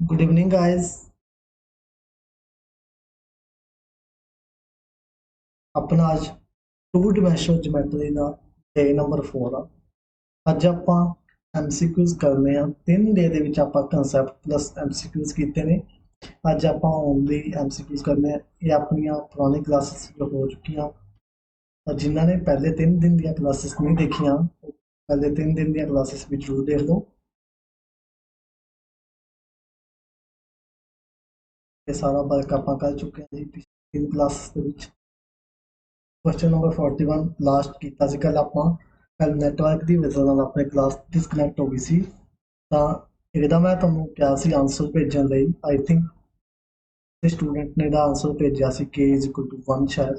Good evening, guys. अपना आज 2 dimensional geometry का डे नंबर 4 आ। ਅੱਜ ਆਪਾਂ MCQs ਕਰਨੇ ਆ 3 ਡੇ ਦੇ ਵਿੱਚ ਆਪਾਂ ਕਨਸੈਪਟ ਪਲੱਸ MCQs ਕੀਤੇ ਨੇ। ਅੱਜ ਆਪਾਂ ਓਨਲੀ MCQs ਕਰਨੇ ਆ। ਇਹ ਆਪਣੀਆਂ ਪੁਰਾਣੀ ਕਲਾਸਿਸ ਜੋ ਹੋ ਚੁੱਕੀਆਂ ਤਾਂ ਜਿਨ੍ਹਾਂ ਨੇ ਪਹਿਲੇ 3 ਦਿਨ ਦੀਆਂ ਕਲਾਸਿਸ ਨਹੀਂ ਦੇਖੀਆਂ ਪਹਿਲੇ 3 ਦਿਨ ਦੀਆਂ ਕਲਾਸਿਸ ਵੀ ਜ਼ਰੂਰ ਦੇਖ ਲਓ। ਇਹ ਸਾਰਾ ਵਰਕ ਆਪਾਂ ਕਰ ਚੁੱਕੇ ਹਾਂ ਜੀ ਪਿਛਲੀ 3 ਕਲਾਸਿਸ ਦੇ ਵਿੱਚ। क्वेश्चन नंबर 41 लास्ट किया ਸੀ ਕੱਲ ਆਪਾਂ। ਕੱਲ ਨੈਟਵਰਕ ਦੀ ਵਜ੍ਹਾ ਨਾਲ ਆਪਣੀ ਕਲਾਸ ਡਿਸਕਨੈਕਟ ਹੋ ਗਈ ਸੀ ਤਾਂ ਇਹਦਾ ਮੈਂ ਤੁਹਾਨੂੰ ਕਿਹਾ ਸੀ ਆਨਸਰ ਭੇਜਣ ਲਈ। ਆਈ ਥਿੰਕ ਇਸ ਸਟੂਡੈਂਟ ਨੇ ਦਾ ਆਨਸਰ ਭੇਜਿਆ ਸੀ k = 1 ਸ਼ਾਇਦ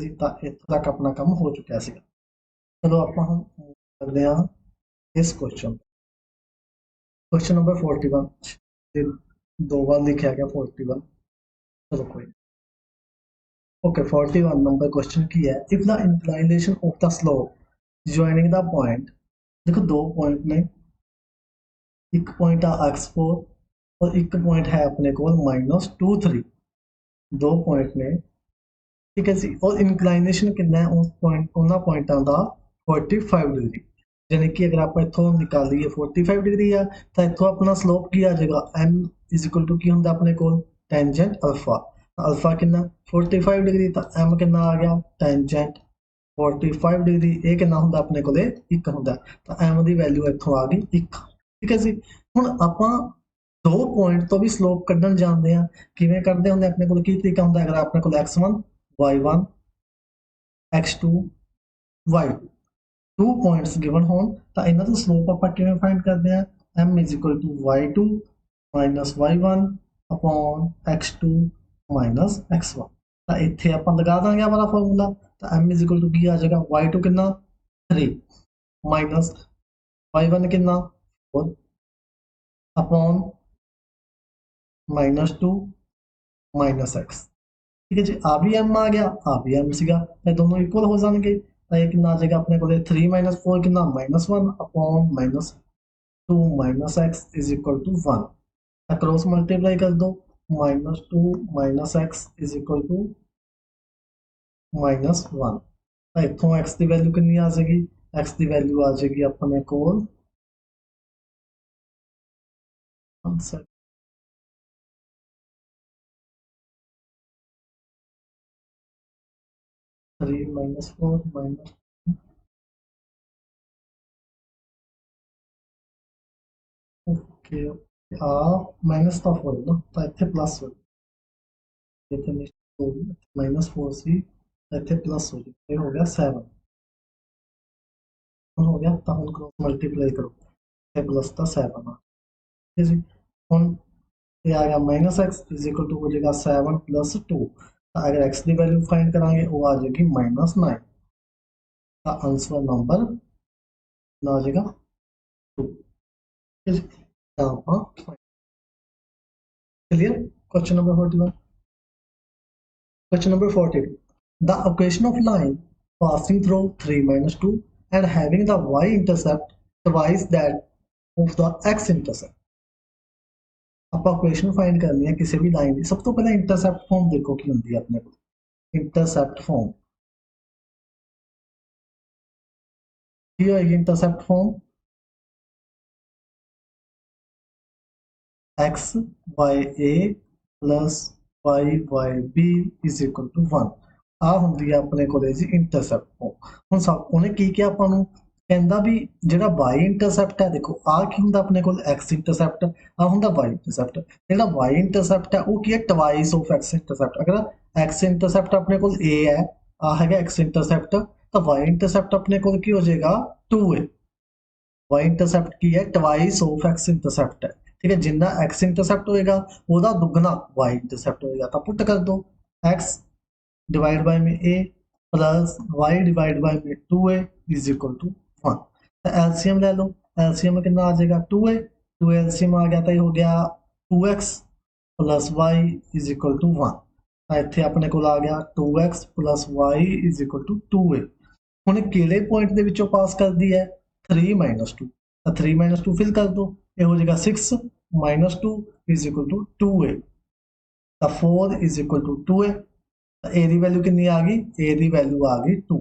ਜੀ। ਤਾਂ ਇੱਥੋਂ ਤੱਕ ਆਪਣਾ ਕੰਮ ਹੋ ਚੁੱਕਿਆ ਸੀ। ਚਲੋ ਆਪਾਂ ਹੁਣ ਕਰਦੇ ਹਾਂ ਇਸ क्वेश्चन नंबर 41 ਤੇ 2 बार लिखा गया 41। चलो कोई Okay, 41 number question की है if the inclination of the slope joining the point, देखो 2 पॉइंट ने, एक पॉइंट है x4 और एक पॉइंट है अपने को -2 3। 2 पॉइंट ने ठीक है जी और इंक्लाइनेशन कितना है उस पॉइंट उन्होंने पॉइंटा का 45 डिग्री। यानी कि अगर आप इतों निकालीए 45 डिग्री है तो इतों अपना स्लोप की आ जाएगा m = की होंगे अपने को टेंजेंट अल्फा। अल्फा कितना 45 डिग्री तो m कितना आ गया टेंजेंट 45 डिग्री। ये कितना होंगे अपने को 1 होंगे तो m की वैल्यू इतों आ गई 1। ठीक है जी। हुण आपां 2 पॉइंट तो भी स्लोप कड्ढण जाणदे हां। किवें कड्ढदे हुंदे अपने कोल की तरीका हुंदा अगर अपने कोल x1 y1 x2 y2 2 points given होण तो इन्हां दा स्लोप आपां किवें फाइंड करदे हां m = y2 - y1 upon x2 - x1। तो इत्थे आपां लगा दांगे वाला फॉर्मूला तो m = की आ जाएगा y2 कितना 3 माइनस y1 कितना 4 अपॉन -2 - x। ठीक है जी। आ भी m आ गया आ भी m सीगा तो दोनों इक्वल हो जाएंगे तो ये कितना आ जाएगा अपने को 3 - 4 कितना -1 अपॉन -2 - x = 1। क्रॉस मल्टीप्लाई कर दो -2 - x = -1। तो इतों x की वैल्यू कितनी आ जाएगी x की वैल्यू आ जाएगी अपने को 3 - 4 ओके आ माइनस का 4 ना तो इतने प्लस हो -4 सी इतने प्लस हो गया हो गया 7 हो गया तो हम क्रॉस मल्टीप्लाई करो प्लस का 7 आ ठीक है जी। हम ये आ गया -x = हो जाएगा 7 + 2। अगर x की वैल्यू फाइंड करांगे वो आ जाएगी -9 का आंसर नंबर आ जाएगा 2। Clear. Question number 41। Question number 42. The equation of line passing through 3 - 2 and having the y-intercept twice that of the x-intercept। आप इक्वेशन फाइंड करनी है किसी भी लाइन की। सब तो पहले इंटरसेप्ट फॉर्म देखो की होंगी अपने को। इंटरसेप्ट फॉर्म की होगी intercept form x y a plus y y b = 1। ਆ ਹੁੰਦੀ ਹੈ ਆਪਣੇ ਕੋਲੇ ਜੀ ਇੰਟਰਸੈਪਟ ਫॉर्म। ਹੁਣ ਸਭ ਉਹਨੇ ਕੀ ਕਿਹਾ ਆਪਾਂ ਨੂੰ ਕਹਿੰਦਾ ਵੀ ਜਿਹੜਾ y ਇੰਟਰਸੈਪਟ ਹੈ ਦੇਖੋ ਆ ਕੀ ਹੁੰਦਾ ਆਪਣੇ ਕੋਲ x ਇੰਟਰਸੈਪਟ ਆ ਹੁੰਦਾ y ਇੰਟਰਸੈਪਟ। ਜਿਹੜਾ y ਇੰਟਰਸੈਪਟ ਹੈ ਉਹ ਕੀ ਹੈ ਟਵਾਈਸ ਆਫ x ਇੰਟਰਸੈਪਟ। ਅਗਰ x ਇੰਟਰਸੈਪਟ ਆਪਣੇ ਕੋਲ a ਹੈ ਆ ਹੈਗਾ x ਇੰਟਰਸੈਪਟ ਤਾਂ y ਇੰਟਰਸੈਪਟ ਆਪਣੇ ਕੋਲ ਕੀ ਹੋ ਜਾਏਗਾ 2a। y इंटरसेप्ट की है ट्वाइस ऑफ x इंटरसेप्ट है। ठीक है जिन्ना x इंटरसेप्ट होएगा ओदा दुगना y इंटरसेप्ट होएगा तो पुट कर दो x डिवाइड बाय में a plus y divide by में 2a = 1। तो एलसीएम ले लो एलसीएम कितना आ जाएगा 2a 2 एलसीएम आ गया तो ये हो गया 2x प्लस y = 1। इतने अपने को आ गया 2x प्लस y = 2a। हमने किहड़े पॉइंट के विचों पास कर दी है 3 - 2 तो 3 - 2 फिल कर दो ये हो जाएगा 6 minus 2 is equal to 2a, ਤਾਂ 4 is equal to 2a, ਤਾਂ a ਦੀ ਵੈਲਿਊ ਕਿੰਨੀ ਆ ਗਈ, a ਦੀ ਵੈਲਿਊ ਆ ਗਈ 2,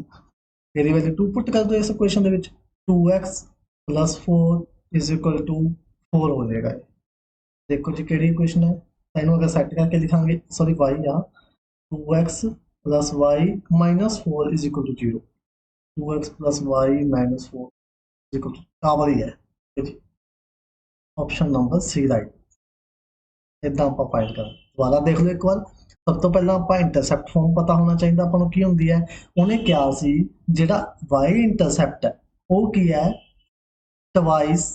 a ਦੀ ਵੈਲਿਊ 2 ਪੁੱਟ ਕਰ ਦਿਓ ਇਸ ਇਕੁਏਸ਼ਨ ਦੇ ਵਿੱਚ, 2x plus 4 is equal to 4 ਹੋ ਜਾਏਗਾ। ਦੇਖੋ ਜੀ ਕਿਹੜੀ ਇਕੁਏਸ਼ਨ ਹੈ, ਤਾਂ ਇਹਨੂੰ ਅਗਰ ਸੈੱਟ ਕਰਕੇ ਲਿਖਾਂਗੇ, ਸੌਰੀ y ਆ 2x plus y minus 4 is equal to 0, 2x plus y minus 4 is equal to ਕਾਬਲ ਹੀ ਹੈ ਜੀ, ਆਪਸ਼ਨ ਨੰਬਰ ਸੀ ਰਾਈਟ। ਇਦਾਂ ਆਪਾਂ ਫਾਈਂਡ ਕਰਾਂਗੇ, ਦੁਬਾਰਾ ਦੇਖ ਲਓ ਇੱਕ ਵਾਰ। ਸਭ ਤੋਂ ਪਹਿਲਾਂ ਆਪਾਂ ਇੰਟਰਸੈਪਟ ਫਾਰਮ ਪਤਾ ਹੋਣਾ ਚਾਹੀਦਾ ਆਪਾਂ ਨੂੰ, ਕੀ ਹੁੰਦੀ ਹੈ। ਉਹਨੇ ਕਿਹਾ ਸੀ ਜਿਹੜਾ y ਇੰਟਰਸੈਪਟ ਹੈ ਉਹ ਕੀ ਹੈ, ਟਵਾਈਸ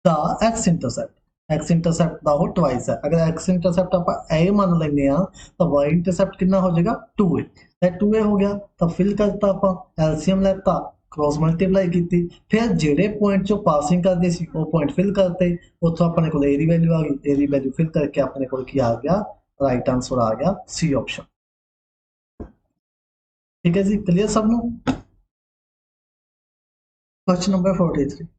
ਦਾ x ਇੰਟਰਸੈਪਟ, x ਇੰਟਰਸੈਪਟ ਦਾ ਉਹ ਟਵਾਈਸ ਹੈ। ਅਗਰ x ਇੰਟਰਸੈਪਟ ਆਪਾਂ ਇਹ ਮੰਨ ਲੈਂਦੇ ਆ ਤਾਂ y ਇੰਟਰਸੈਪਟ ਕਿੰਨਾ ਹੋ ਜਾਏਗਾ 2a, ਤਾਂ 2a ਹੋ ਗਿਆ, ਤਾਂ ਫਿਲ ਕਰਤਾ ਆਪਾਂ, ਐਲਸੀਐਮ ਲੈਤਾ, क्रॉस मल्टीप्लाई की, फिर जेडे पॉइंट चो पासिंग करते सी वो पॉइंट फिल करते, उतो अपने को ए दी वैल्यू आ गई, ए दी वैल्यू फिल करके अपने को आ गया राइट आंसर आ गया सी ऑप्शन। ठीक है जी, क्लियर सब नो। Question number 43,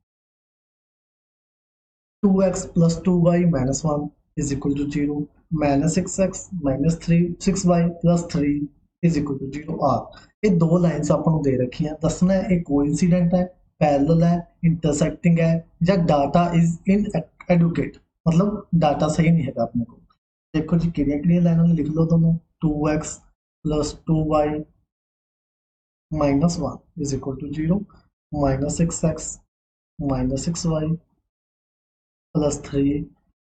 2x plus 2y minus 1 is equal to 0, minus 6x minus 6y plus 3 is equal to 0 r। ये दो लाइन्स आपको दे रखी हैं, दसना है एक कोइंसिडेंट है, पैरेलल है, इंटरसेक्टिंग है, या डाटा इज इनएडुकेट, मतलब डाटा सही नहीं है अपने को। देखो जी किहड़ियां लाइनों ने लिख लो दोनों, 2x plus 2y minus 1 is equal to 0, minus 6x minus 6y plus 3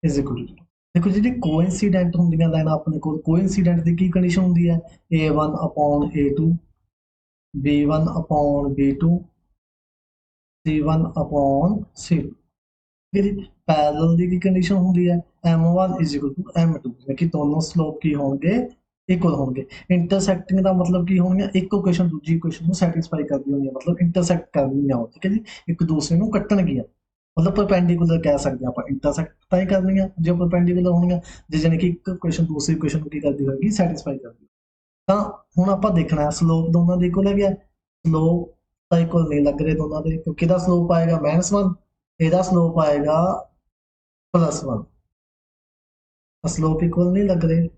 is equal to 0। देखो जी कोइंसिडेंट होंदियां लाइनां अपने को, कोइंसिडेंट दी की कंडीशन होंदी है, a1 upon a2, b1 upon b2, c1 upon c2। ठीक है जी, पैरेलल दी की कंडीशन होंदी है, m1 is equal to m2, कि दोनों स्लोप की होंगे इक्वल होंगे। इंटरसेक्टिंग का मतलब की होंगे, एक इक्वेशन दूजी इक्वेशन को सैटिस्फाई करनी होंगी, मतलब इंटरसेक्ट करनी हो, ठीक है जी, एक दूसरे को कट्टणगियां, मतलब परपेंडिकुलर कह सकते हैं आप, इंटरसेक्ट ਤਾਂ ਹੀ ਕਰਨੀਆਂ जो परपेंडिकुलर ਹੋਣਗੀਆਂ, ਜੇ ਜਾਨੀ ਕਿ ਇੱਕ ਇਕੁਏਸ਼ਨ ਦੂਸਰੀ ਇਕੁਏਸ਼ਨ ਨੂੰ ਕੀ ਕਰਦੀ ਹੋਏਗੀ, ਸੈਟੀਸਫਾਈ ਕਰਦੀ। ਤਾਂ ਹੁਣ ਆਪਾਂ ਦੇਖਣਾ ਹੈ ਸਲੋਪ ਦੋਨਾਂ ਦੇ ਇਕੁਅਲ ਹੈਗਾ, ਸਲੋਪ ਤਾਂ ਇਕੁਅਲ ਨਹੀਂ ਲੱਗ ਰਹੇ ਦੋਨਾਂ ਦੇ, ਕਿਉਂਕਿ ਇਹਦਾ ਸਲੋਪ ਆਏਗਾ -1, ਇਹਦਾ ਸਲੋਪ ਆਏਗਾ +1, ਸਲੋਪ ਇਕੁਅਲ ਨਹੀਂ ਲੱਗ ਰਹੇ।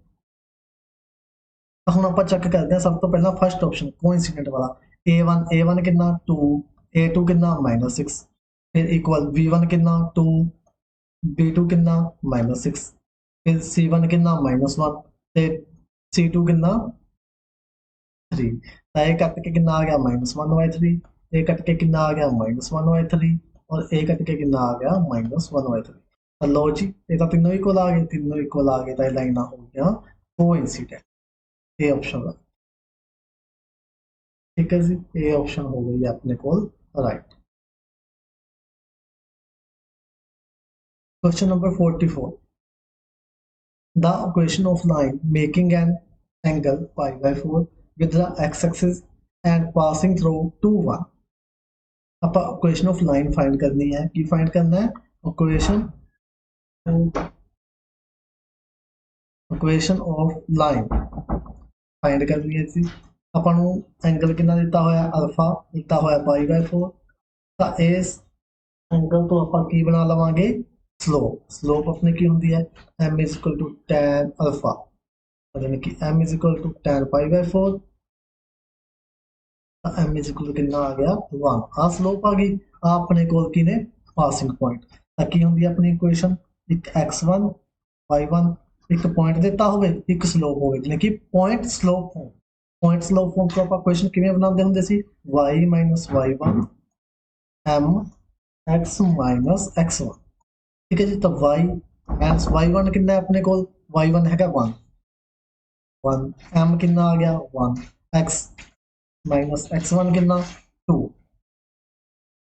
ਹੁਣ ਆਪਾਂ ਚੈੱਕ ਕਰਦੇ ਹਾਂ, ਸਭ ਤੋਂ ਪਹਿਲਾਂ ਫਸਟ ਆਪਸ਼ਨ ਕੋਇਨਸੀਡੈਂਟ ਵਾਲਾ, a1 ਕਿੰਨਾ 2, a2 ਕਿੰਨਾ -6, फिर इक्वल b1 कितना 2, b2 कितना -6, फिर c1 कितना -1, फिर c2 कितना 3, तो ये कट के कितना आ गया -1/3, ये कट के कितना आ गया -1/3, और ये कट के कितना आ गया -1/3। तो लो जी ये तो तीनों इक्वल आ गए, तीनों इक्वल आ गए, तो लाइन हो गया कोइंसिडेंट, ये ऑप्शन है। ठीक है जी, ये ऑप्शन हो गई अपने को right. Question number 44. The equation of line making an angle π/4 with the x-axis and passing through 2, 1। आप equation of line find करनी है, की find करना है, equation of line find करनी है जी। ਆਪਾਂ ਨੂੰ एंगल कितना ਦਿੱਤਾ ਹੋਇਆ, अल्फा ਦਿੱਤਾ होया π/4, ਤਾਂ ਇਸ एंगल ਤੋਂ ਆਪਾਂ ਕੀ ਬਣਾ ਲਵਾਂਗੇ, स्लोप अपने की होंगी है m is equal to tan alpha, यानी कि m is equal to tan π/4, m is equal to कितना आ गया 1। आ स्लोप आ गई, आ अपने कोल की ने पासिंग पॉइंट, की होंगी अपनी इक्वेशन, एक x1 y1 एक पॉइंट देता होवे, एक स्लोप होवे, यानी कि point slope form, point slope form तो आप इक्वेशन किवें बनाते होंगे सी, y minus y1 m x minus x1। ठीक है जी, तो y एंड y1 कितना है अपने को, y1 है 1, m कितना आ गया 1, x माइनस x1 कितना 2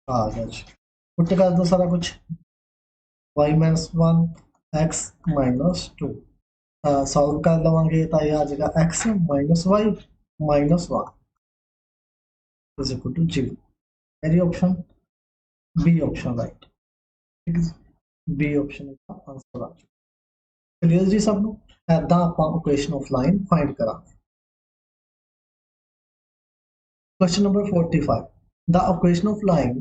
आ गया जी, पुट कर दो सारा कुछ, y minus 1 x minus 2, solve कर लवांगे तो ये आ जाएगा x minus y minus 1 is equal to 0। मेरी ऑप्शन बी ऑप्शन राइट, ठीक है, बी ऑप्शन का आंसर आ चुका। क्लियर जी सब ਨੂੰ, ਐਦਾਂ ਆਪਾਂ ਇਕੁਏਸ਼ਨ ਆਫ ਲਾਈਨ ਫਾਈਂਡ ਕਰਾਂਗੇ। Question number 45. The equation of line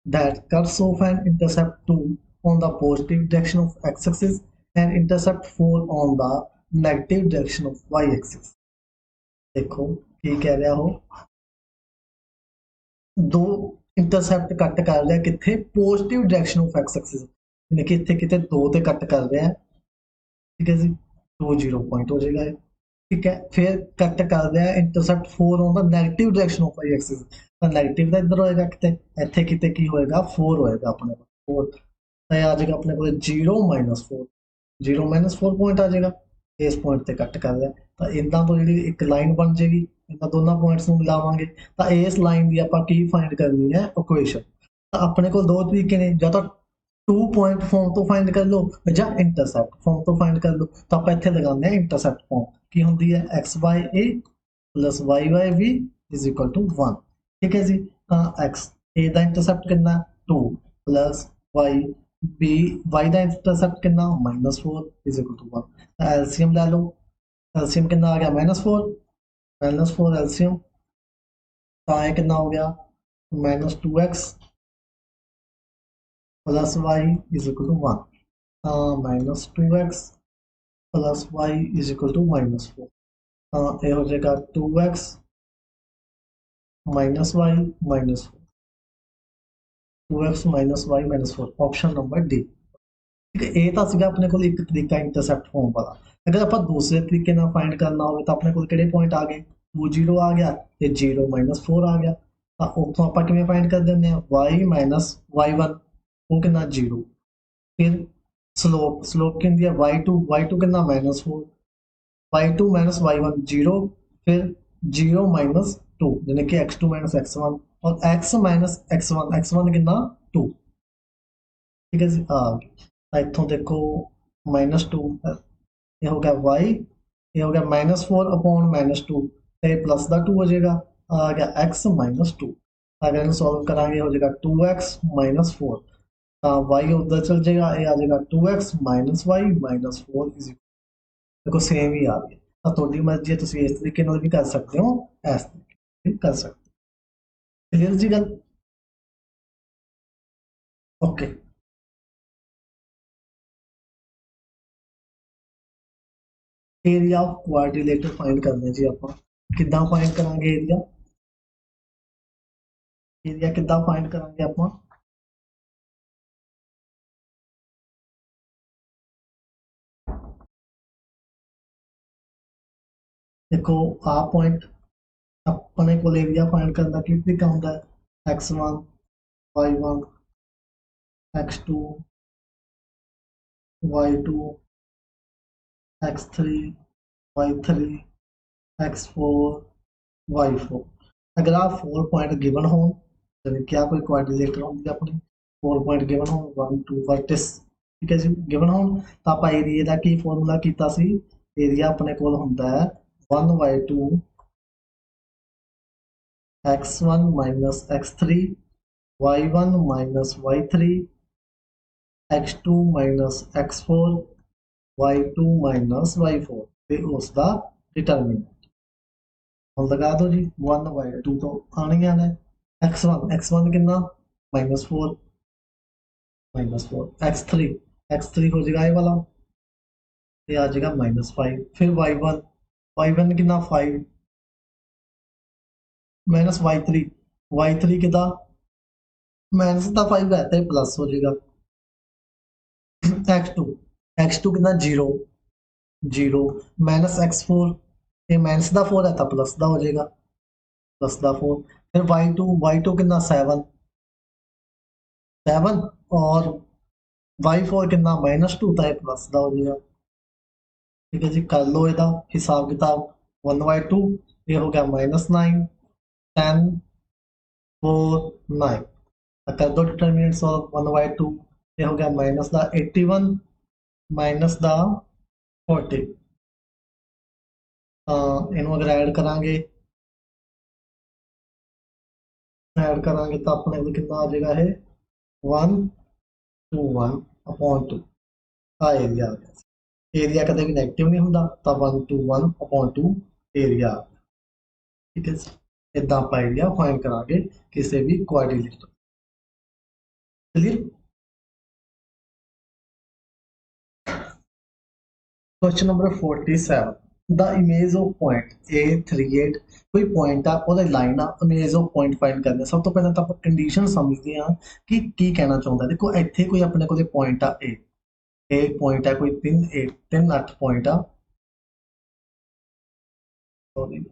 that cuts off an intercept to on the positive direction of x-axis and intercept 4 on the negative direction of y-axis। देखो की कह रहा हो, दो इंटरसेप्ट कट कर रहा है कितने positive direction of x axis, यानी कि इतने कितने दो ते कट कर रहा है, ठीक है जी, तो 0 पॉइंट हो जाएगा, ठीक है। फिर कट कर रहा है intercept 4 on the negative direction of Y axis, तो नेगेटिव का इधर होएगा कितने, ਇੱਥੇ कितने की होएगा 4 होएगा अपने को 4, तो आ जाएगा अपने को 0 - 4, 0 - 4 पॉइंट आ जाएगा, इस पॉइंट ਤੇ ਕੱਟ ਕਰ ਰਿਹਾ, ਤਾਂ ਇਦਾਂ ਤੋਂ ਜਿਹੜੀ ਇੱਕ ਲਾਈਨ ਬਣ ਜਾਏਗੀ, ਇਹਨਾਂ ਦੋਨਾਂ ਪੁਆਇੰਟਸ ਨੂੰ ਮਿਲਾਵਾਂਗੇ ਤਾਂ ਇਸ ਲਾਈਨ ਦੀ ਆਪਾਂ ਕੀ ਫਾਈਂਡ ਕਰਨੀ ਹੈ, ਇਕੁਏਸ਼ਨ। ਤਾਂ ਆਪਣੇ ਕੋਲ ਦੋ ਤਰੀਕੇ ਨੇ, ਜਾਂ ਤਾਂ 2 ਪੁਆਇੰਟ ਫਾਰਮ ਤੋਂ ਫਾਈਂਡ ਕਰ ਲਓ ਜਾਂ ਇੰਟਰਸੈਪਟ ਫਾਰਮ ਤੋਂ ਫਾਈਂਡ ਕਰ ਲਓ। ਤਾਂ ਆਪਾਂ ਇੱਥੇ ਲਗਾਉਂਦੇ ਹਾਂ ਇੰਟਰਸੈਪਟ ਫਾਰਮ, ਕੀ ਹੁੰਦੀ ਹੈ x/a + y/b = 1, ਠੀਕ ਹੈ ਜੀ। ਤਾਂ x a ਦਾ ਇੰਟਰਸੈਪਟ ਕਿੰਨਾ 2 + y b y ਦਾ ਇੰਟਰਸੈਪਟ ਕਿੰਨਾ -4 = 1। एलसीएम ला लो, एलसीएम कितना आ गया -4 एलसीएम, तो ये कितना हो गया -2x + y = 1, -2x + y = -4, ये हो जाएगा 2x - y -4, 2x - y -4, option number D. ठीक है, ਇਹ ਤਾਂ ਸੀਗਾ ਆਪਣੇ ਕੋਲ ਇੱਕ ਤਰੀਕਾ ਇੰਟਰਸੈਪਟ ਫਾਰਮ ਵਾਲਾ। ਅਗਰ ਆਪਾਂ ਦੂਸਰੇ ਤਰੀਕੇ ਨਾਲ ਫਾਈਂਡ ਕਰਨਾ ਹੋਵੇ ਤਾਂ ਆਪਣੇ ਕੋਲ ਕਿਹੜੇ ਪੁਆਇੰਟ ਆ ਗਏ, 2 0 ਆ ਗਿਆ ਤੇ 0 - 4 ਆ ਗਿਆ, ਤਾਂ ਉੱਥੋਂ ਆਪਾਂ ਕਿਵੇਂ ਫਾਈਂਡ ਕਰ ਦਿੰਦੇ ਆ, y - y1 ਉਹ ਕਿੰਨਾ 0, ਫਿਰ ਸਲੋਪ ਕਿੰਨੀ ਹੈ y2 ਕਿੰਨਾ -4, y2 - y1 0, फिर 0 - 2 यानी कि x2 - x1 और x - x1 कितना 2, ठीक है जी। इतों देखो -2 ये हो गया y, ये हो गया -4 अपॉन -2, तो प्लस का 2 हो जाएगा, आ गया x - 2। अगर इन सॉल्व करांगे हो जाएगा 2x - 4, y उधर चल जाएगा, ये आ जाएगा 2x - y -4 देखो सेम ही आ गया। तो थोड़ी मर्जी है, तुम इस तरीके भी कर सकते हो, इस तरीके कर सकते हो। क्लियर जी गल, okay. Area of quadrilateral find करना जी, आप किदा फाइंड करांगे एरिया, एरिया किदा फाइंड करांगे आप, देखो आ पॉइंट अपने को एरिया फाइंड करना की तरीका होता है, x1 y1 x2 y2 x3 y3 x4 y4। अगर आप 4 पॉइंट गिवन हो, यानी क्या कोई क्वाड्रिलेटर होगी अपनी 4 पॉइंट गिवन हो 1 2 वर्टिस, ठीक है जी, गिवन हो, तो आप एरिया का की फॉर्मूला किया सी, एरिया अपने को होंदा है 1/2 x1 - x3 y1 - y3 x2 - x4 y2 - y4 ਤੇ ਉਸ ਦਾ ਡਿਟਰਮੀਨੈਂਟ ਹੁਣ ਲਗਾ ਦੋ ਜੀ, 1/2 तो आनी आना है, x1 कितना -4 x3 हो जाएगा ये वाला, ये आ जाएगा -5, फिर y1 कितना 5 -y3 कितना -5 रहता है, प्लस हो जाएगा x2 कितना 0 -x4, ये माइनस का 4 है तो प्लस का हो जाएगा, प्लस का 4, फिर y2 कितना 7 और y4 कितना -2 था, प्लस का हो जाएगा, ठीक है जी। कर लो ਇਹਦਾ हिसाब किताब, 1/2 ये हो गया -9 10 4 9, कर दो डिटरमिनेंट्स ऑफ 1/2, ये हो गया -81 -40, इन्हों अगर ऐड करांगे तो अपने को कितना आ जाएगा है 1/1/2 का एरिया आ गया। एरिया कदे भी नैगेटिव नहीं होंगे, तो 1/1/2 एरिया, ठीक है। इदा आप एरिया फाइंड करांगे किसी भी quadrilateral, clear. Question number 47 the image of point A38 कोई पॉइंट आ और लाइन आ इमेज ऑफ पॉइंट फाइंड करने सब तो पहले तो आप कंडीशन समझते हैं कि की कहना चाहता है देखो ਇੱਥੇ कोई अपने को पॉइंट आ A पॉइंट है कोई 3 8 पॉइंट आ सॉरी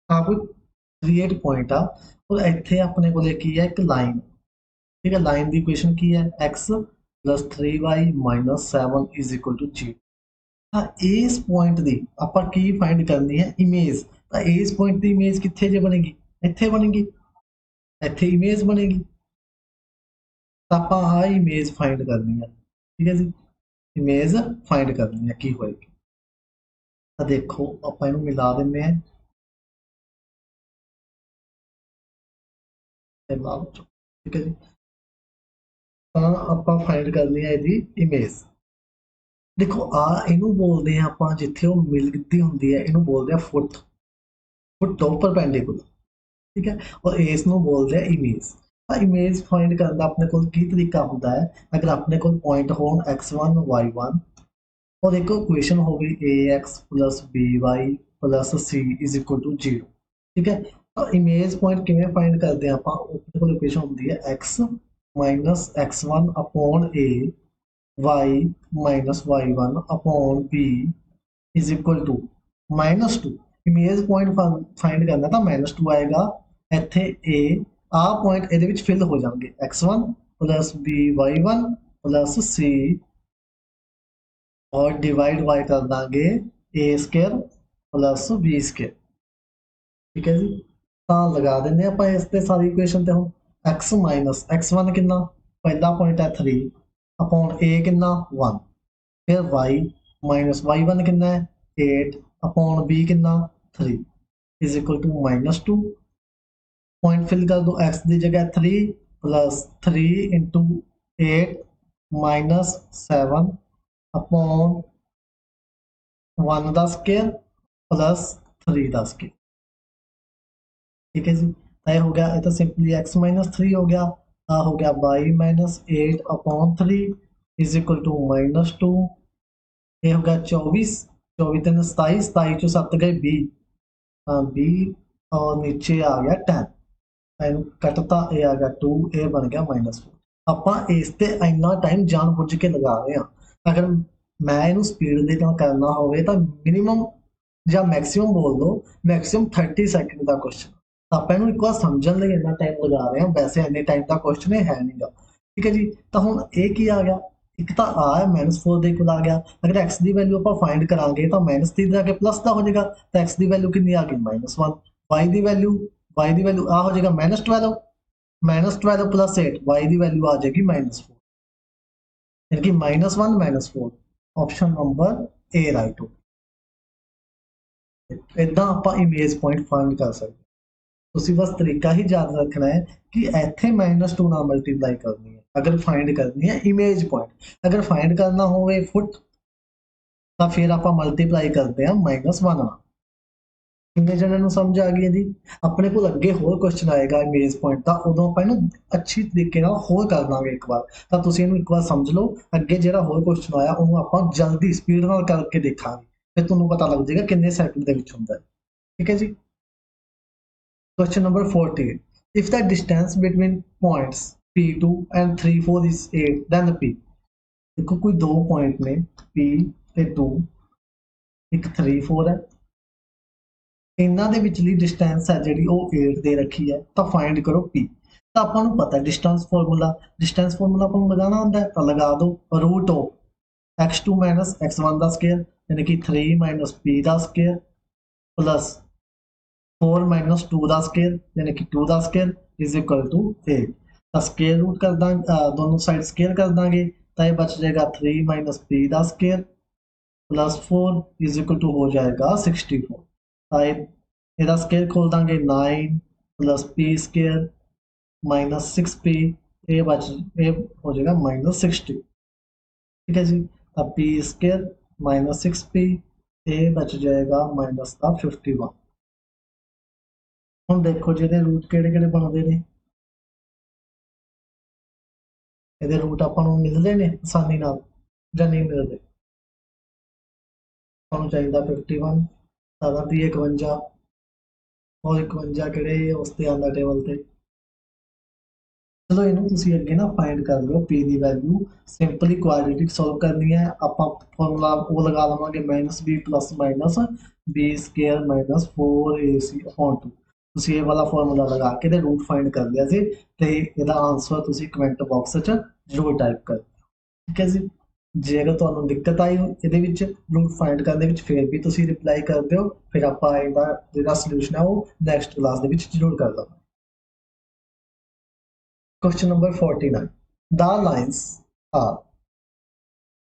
हाँ कोई 38 पॉइंट आ और ਇੱਥੇ अपने को की है एक लाइन ठीक है लाइन की इक्वेशन की है x + 3y - 7 = 0 ਤਾਂ ਇਸ ਪੁਆਇੰਟ ਦੀ ਆਪਾਂ ਕੀ ਫਾਈਂਡ ਕਰਨੀ ਹੈ ਇਮੇਜ ਤਾਂ ਇਸ ਪੁਆਇੰਟ ਦੀ ਇਮੇਜ ਕਿੱਥੇ ਜੇ ਬਣੇਗੀ ਇੱਥੇ ਬਣੇਗੀ ਇੱਥੇ ਇਮੇਜ ਬਣੇਗੀ ਤਾਂ ਆਪਾਂ ਆਹ ਇਮੇਜ ਫਾਈਂਡ ਕਰਨੀ ਹੈ ਠੀਕ ਹੈ ਜੀ ਇਮੇਜ ਫਾਈਂਡ ਕਰਨੀ ਹੈ ਕੀ ਹੋਏਗੀ ਤਾਂ ਦੇਖੋ ਆਪਾਂ ਇਹਨੂੰ ਮਿਲਾ ਦਿੰਦੇ ਹਾਂ ਤੇ ਲਾ ਲਓ ਠੀਕ ਹੈ ਜੀ ਤਾਂ ਆਪਾਂ ਫਾਈਂਡ ਕਰਨੀ ਹੈ ਇਹਦੀ ਇਮੇਜ ਦੇਖੋ ਆ ਇਹਨੂੰ ਬੋਲਦੇ ਆ ਆਪਾਂ ਜਿੱਥੇ ਉਹ ਮਿਲਦੀ ਹੁੰਦੀ ਹੈ ਇਹਨੂੰ ਬੋਲਦੇ ਆ ਫੁੱਟ ਫੁੱਟ ਤੋਂ ਪਰਪੈਂਡੀਕੂਲਰ ठीक है और इस ਨੂੰ ਬੋਲਦੇ ਆ ਇਮੇਜ ਤਾਂ ਇਮੇਜ ਫਾਈਂਡ ਕਰਨ ਦਾ ਆਪਣੇ ਕੋਲ ਕੀ ਤਰੀਕਾ ਹੁੰਦਾ ਹੈ ਅਗਰ ਆਪਣੇ ਕੋਲ ਪੁਆਇੰਟ ਹੋਣ x1 y1 और एक इक्वेशन होगी ax + by + c = 0 ठीक है तो इमेज पॉइंट किवें फाइंड करते हैं ਆਪਾਂ ਆਪਣੇ ਕੋਲ ਇਕੁਏਸ਼ਨ ਹੁੰਦੀ ਹੈ x - x1 upon a y - y1 upon b = -2 image point find ਕਰਨਾ ਤਾਂ -2 ਆਏਗਾ ਇੱਥੇ a ਆ ਪੁਆਇੰਟ ਇਹਦੇ ਵਿੱਚ ਫਿਲ ਹੋ ਜਾਣਗੇ x1 + b y1 + c और डिवाइड बाय कर देंगे a² + b²। ठीक है जी ਤਾਂ ਲਗਾ ਦਿੰਦੇ ਆਪਾਂ ਇਸ ਤੇ ਸਾਰੀ ਇਕੁਏਸ਼ਨ ਤੇ ਹੁਣ x - x1 ਕਿੰਨਾ ਪਹਿਲਾ ਪੁਆਇੰਟ ਹੈ 3 ਅਪੋਨ a ਕਿੰਨਾ 1 ਫਿਰ y - y1 ਕਿੰਨਾ ਹੈ 8 ਅਪੋਨ b कितना 3 = -2 पॉइंट फिल कर दो x की जगह 3 + 3 × 8 - 7 अपॉन 1 का स्केयर प्लस 3 का स्केयर ठीक है जी ये हो गया ये तो सिंपली x - 3 हो गया हो गया y - 8 अपॉन 3 = -2 ये हो गया 24 24 3 27 27 चो 7 गए 20 20 और नीचे आ गया 10 कटता ये आ गया 2 ये बन गया -4 ਆਪਾਂ ਇਸ ਤੇ ਇੰਨਾ ਟਾਈਮ ਜਾਣ ਬੁੱਝ ਕੇ ਲਗਾ ਰਹੇ ਹਾਂ ਅਗਰ ਮੈਂ ਇਹਨੂੰ ਸਪੀਡ ਦੇ ਨਾਲ ਕਰਨਾ ਹੋਵੇ ਤਾਂ ਮਿਨੀਮਮ ਜਾਂ ਮੈਕਸਿਮਮ ਬੋਲ ਦੋ ਮੈਕਸਿਮਮ 30 ਸੈਕਿੰਡ ਦਾ ਕੁਐਸਚਨ ਆਪਾਂ ਇਹਨੂੰ ਇੱਕ ਵਾਰ ਸਮਝਣ ਲਈ ਇੰਨਾ ਟਾਈਮ ਲਗਾ ਰਹੇ ਹਾਂ ਵੈਸੇ ਇੰਨੇ ਟਾਈਮ ਦਾ ਕੁਐਸਚਨ ਇਹ ਹੈ ਨਹੀਂਗਾ ਠੀਕ ਹੈ ਜੀ ਤਾਂ ਹੁਣ ਇਹ ਕੀ ਆ ਗਿਆ ਇੱਕ ਤਾਂ ਆ ਹੈ -4 ਦੇ ਕੋਲ ਆ ਗਿਆ ਅਗਰ x ਦੀ ਵੈਲਿਊ ਆਪਾਂ ਫਾਈਂਡ ਕਰਾਂਗੇ ਤਾਂ -3 ਦਾ ਕੇ ਪਲੱਸ ਦਾ ਹੋ ਜਾਏਗਾ ਤਾਂ x ਦੀ ਵੈਲਿਊ ਕਿੰਨੀ ਆ ਗਈ -1 y ਦੀ ਵੈਲਿਊ ਆ ਹੋ ਜਾਏਗਾ -12 -12 + 8 y ਦੀ ਵੈਲਿਊ ਆ ਜਾਏਗੀ -4 यानी कि -1 -4 ऑप्शन नंबर ए राइट हो इदा आप इमेज पॉइंट फाइंड कर सकते ਤੁਸੀਂ बस तरीका ही याद रखना है कि ਇੱਥੇ -2 ਨਾਲ ਮਲਟੀਪਲਾਈ ਕਰਨੀ ਹੈ अगर फाइंड करनी है इमेज पॉइंट अगर फाइंड करना हो फुट तो फिर आप मल्टीप्लाई करते हैं -1 ਨਾਲ ਕਿੰਨੇ ਜਣਿਆਂ ਨੂੰ ਸਮਝ ਆ ਗਈ ਇਹਦੀ ਆਪਣੇ ਕੋਲ ਅੱਗੇ ਹੋਰ ਕੁਐਸਚਨ ਆਏਗਾ ਇਮੇਜ ਪੁਆਇੰਟ ਦਾ ਉਦੋਂ ਆਪਾਂ ਇਹਨੂੰ ਅੱਛੀ ਤਰੀਕੇ ਨਾਲ ਹੋਰ ਕਰ ਲਾਂਗੇ ਇੱਕ ਵਾਰ ਤਾਂ ਤੁਸੀਂ ਇਹਨੂੰ ਇੱਕ ਵਾਰ ਸਮਝ ਲਓ ਅੱਗੇ ਜਿਹੜਾ ਹੋਰ ਕੁਐਸਚਨ ਆਇਆ ਉਹਨੂੰ ਆਪਾਂ ਜਲਦੀ ਸਪੀਡ ਨਾਲ ਕਰਕੇ ਦੇਖਾਂਗੇ ਫਿਰ ਤੁਹਾਨੂੰ ਪਤਾ ਲੱਗ ਜਾਏਗਾ ਕਿੰਨੇ ਸੈਕਿੰਡ ਦੇ ਵਿੱਚ ਹੁੰਦਾ ਹੈ ਠੀਕ ਹੈ ਜੀ question number 48 if the distance between points P2 and 3 4 is 8 then P देखो कोई दो पॉइंट ने P ਤੇ 2 ਇੱਕ 3 4 ਹੈ ਇਹਨਾਂ ਦੇ ਵਿਚਲੀ ਡਿਸਟੈਂਸ ਹੈ ਜਿਹੜੀ ਉਹ 8 ਦੇ ਰੱਖੀ ਹੈ ਤਾਂ ਫਾਈਂਡ ਕਰੋ p ਤਾਂ ਆਪਾਂ ਨੂੰ ਪਤਾ ਡਿਸਟੈਂਸ ਫਾਰਮੂਲਾ ਆਪਾਂ ਨੂੰ ਲਗਾਉਣਾ ਹੁੰਦਾ ਹੈ ਤਾਂ ਲਗਾ ਦਿਓ route of x2 - x1 the square ਯਾਨੀ ਕਿ 3 - p ਦਾ ਸਕੁਅਰ प्लस 4 - 2 ਦਾ ਸਕੁਅਰ ਯਾਨੀ ਕਿ 2 ਦਾ ਸਕੁਅਰ = 8 ਤਾਂ ਸਕੁਅਰ ਰੂਟ ਕਰ ਦਾਂਗੇ दोनों साइड स्केयर कर देंगे तो ये बच जाएगा 3 - p का स्केयर प्लस 4 = हो जाएगा 64 ਇਹਦਾ ਸਕੇਅਰ ਖੋਲ ਦਾਂਗੇ 9 + p² - 6p ਇਹ ਹੋ ਜਾਏਗਾ -60 ठीक है जी अब p² - 6p ए बच जाएगा माइनस का 51। हम देखो ਜਿਹਦੇ रूट ਕਿਹੜੇ ਬਣਦੇ ਨੇ, ਇਹਦੇ रूट ਆਪਾਂ ਨੂੰ ਮਿਲਦੇ ਨੇ ਆਸਾਨੀ ਨਾਲ ਜਾਂ ਨਹੀਂ ਮਿਲਦੇ। ਸਾਨੂੰ ਚਾਹੀਦਾ 51, 17 ਦੀ 51 और 51 ਕਿਹੜੇ ਉਸ ਤੇ ਆਉਂਦਾ ਟੇਬਲ ਤੇ। ਚਲੋ ਇਹਨੂੰ ਤੁਸੀਂ ਅੱਗੇ ਨਾ ਫਾइंड कर लो p ਦੀ ਵੈਲਿਊ। ਸਿੰਪਲੀ ਕੁਆਡ੍ਰੇਟਿਕ ਸੋਲਵ ਕਰਨੀ ਹੈ ਆਪਾਂ। ਫਾਰਮੂਲਾ ਉਹ ਲਗਾ ਲਵਾਂਗੇ -b plus minus b square minus 4ac upon 2। ਤੁਸੀਂ ਇਹ ਵਾਲਾ ਫਾਰਮੂਲਾ ਲਗਾ ਕੇ ਤੇ ਰੂਟ ਫਾइंड ਕਰ ਲਿਆ ਸੀ ਤੇ ਇਹਦਾ ਆਨਸਰ ਤੁਸੀਂ ਕਮੈਂਟ ਬਾਕਸ 'ਚ ਜ਼ਰੂਰ ਟਾਈਪ ਕਰ, ਠੀਕ ਹੈ ਜੀ। ਜੇ ਅਗਰ ਤੁਹਾਨੂੰ ਦਿੱਕਤ ਆਈ ਇਹਦੇ ਵਿੱਚ ਰੂਟ ਫਾइंड ਕਰਨ ਦੇ ਵਿੱਚ ਫਿਰ ਵੀ ਤੁਸੀਂ ਰਿਪਲਾਈ ਕਰ ਦਿਓ, ਫਿਰ ਆਪਾਂ ਇਹਦਾ ਜਿਹੜਾ ਸੋਲੂਸ਼ਨ ਹੈ ਉਹ ਨੈਕਸਟ ਕਲਾਸ ਦੇ ਵਿੱਚ ਜ਼ਰੂਰ ਕਰ ਲਵਾਂਗੇ। Question number 49 the lines are.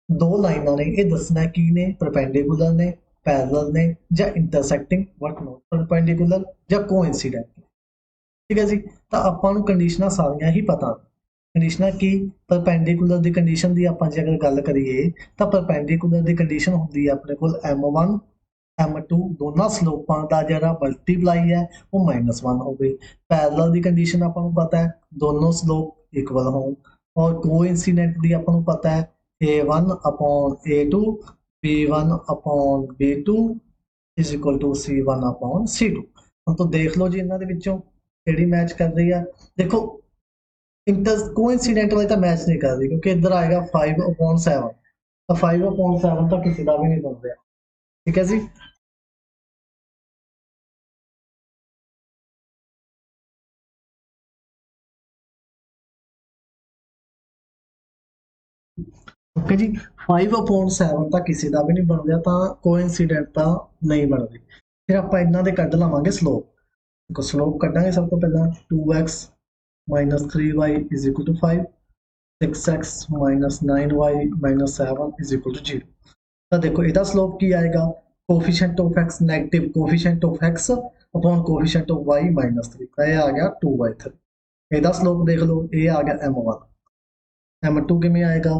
दो लाइनां ने ये दसना की ने परपेंडिकुलर ने, पैरेलल ने या इंटरसेक्टिंग वट नॉट परपेंडिकुलर या कोइंसिडेंट। ठीक है जी, तो आपां नूं कंडीशनां सारियां ही पता। कंडीशनां की परपेंडिकुलर दी कंडीशन दी आपां जे अगर गल करिए तो परपेंडिकुलर दी कंडीशन हुंदी है अपने कोल m1 m2 दोनों स्लोपां दा जिहड़ा मल्टीप्लाई है वो -1 हो गई। पैरेलल दी कंडीशन आपां नूं पता है दोनों स्लोप इक्वल होण, और कोइंसिडेंट दी आपां नूं पता है a1 upon a2 b1 upon b2 is equal to c1 upon c2। हम तो देख लो जी इन्हां दे विचों ਕਿਹੜੀ मैच कर रही है। देखो इंटर कोइंसिडेंट वाली तो मैच नहीं कर रही क्योंकि इधर आएगा 5/7, तो 5/7 तो किसी का भी नहीं बन रहा। ठीक है जी, ओके जी। 5/7 तो किसी का भी नहीं बन रहा, तो कोइंसिडेंट तो नहीं बन रही। फिर आप इन्हों के कढ़ लवेंगे स्लोप। स्लोप कढ़ांगे सब तो पहला 2x minus 3y is equal to 5, 6x minus 9y minus 7 is equal to 0। तो देखो ਇਹਦਾ स्लोप की आएगा coefficient of x negative coefficient of x upon coefficient of y -3, तो ये आ गया 2/3। ਇਹਦਾ स्लोप देख लो, ये आ गया m1। m2 किमें आएगा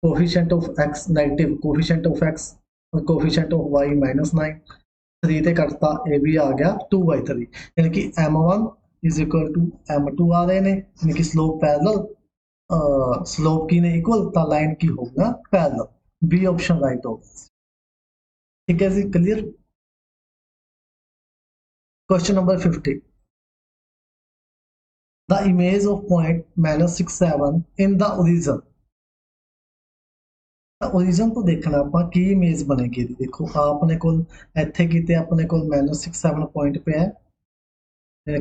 coefficient of x negative coefficient of x और कोफिशिएंट ऑफ y -9, 3 ते कटता ये भी आ गया 2/3। यानी कि m1 is equal to m2 आ रहे हैं, यानी कि स्लोप पैरेलल, स्लोप की ने इक्वल तो लाइन की होगा पैरेलल। बी ऑप्शन राइट होगा। ठीक है जी, clear. Question number 50 the image of point -6 7 in the origin. Origin तो देखना आप की इमेज बनेगी। देखो अपने को इत्थे किते अपने को -6 7 पॉइंट पे है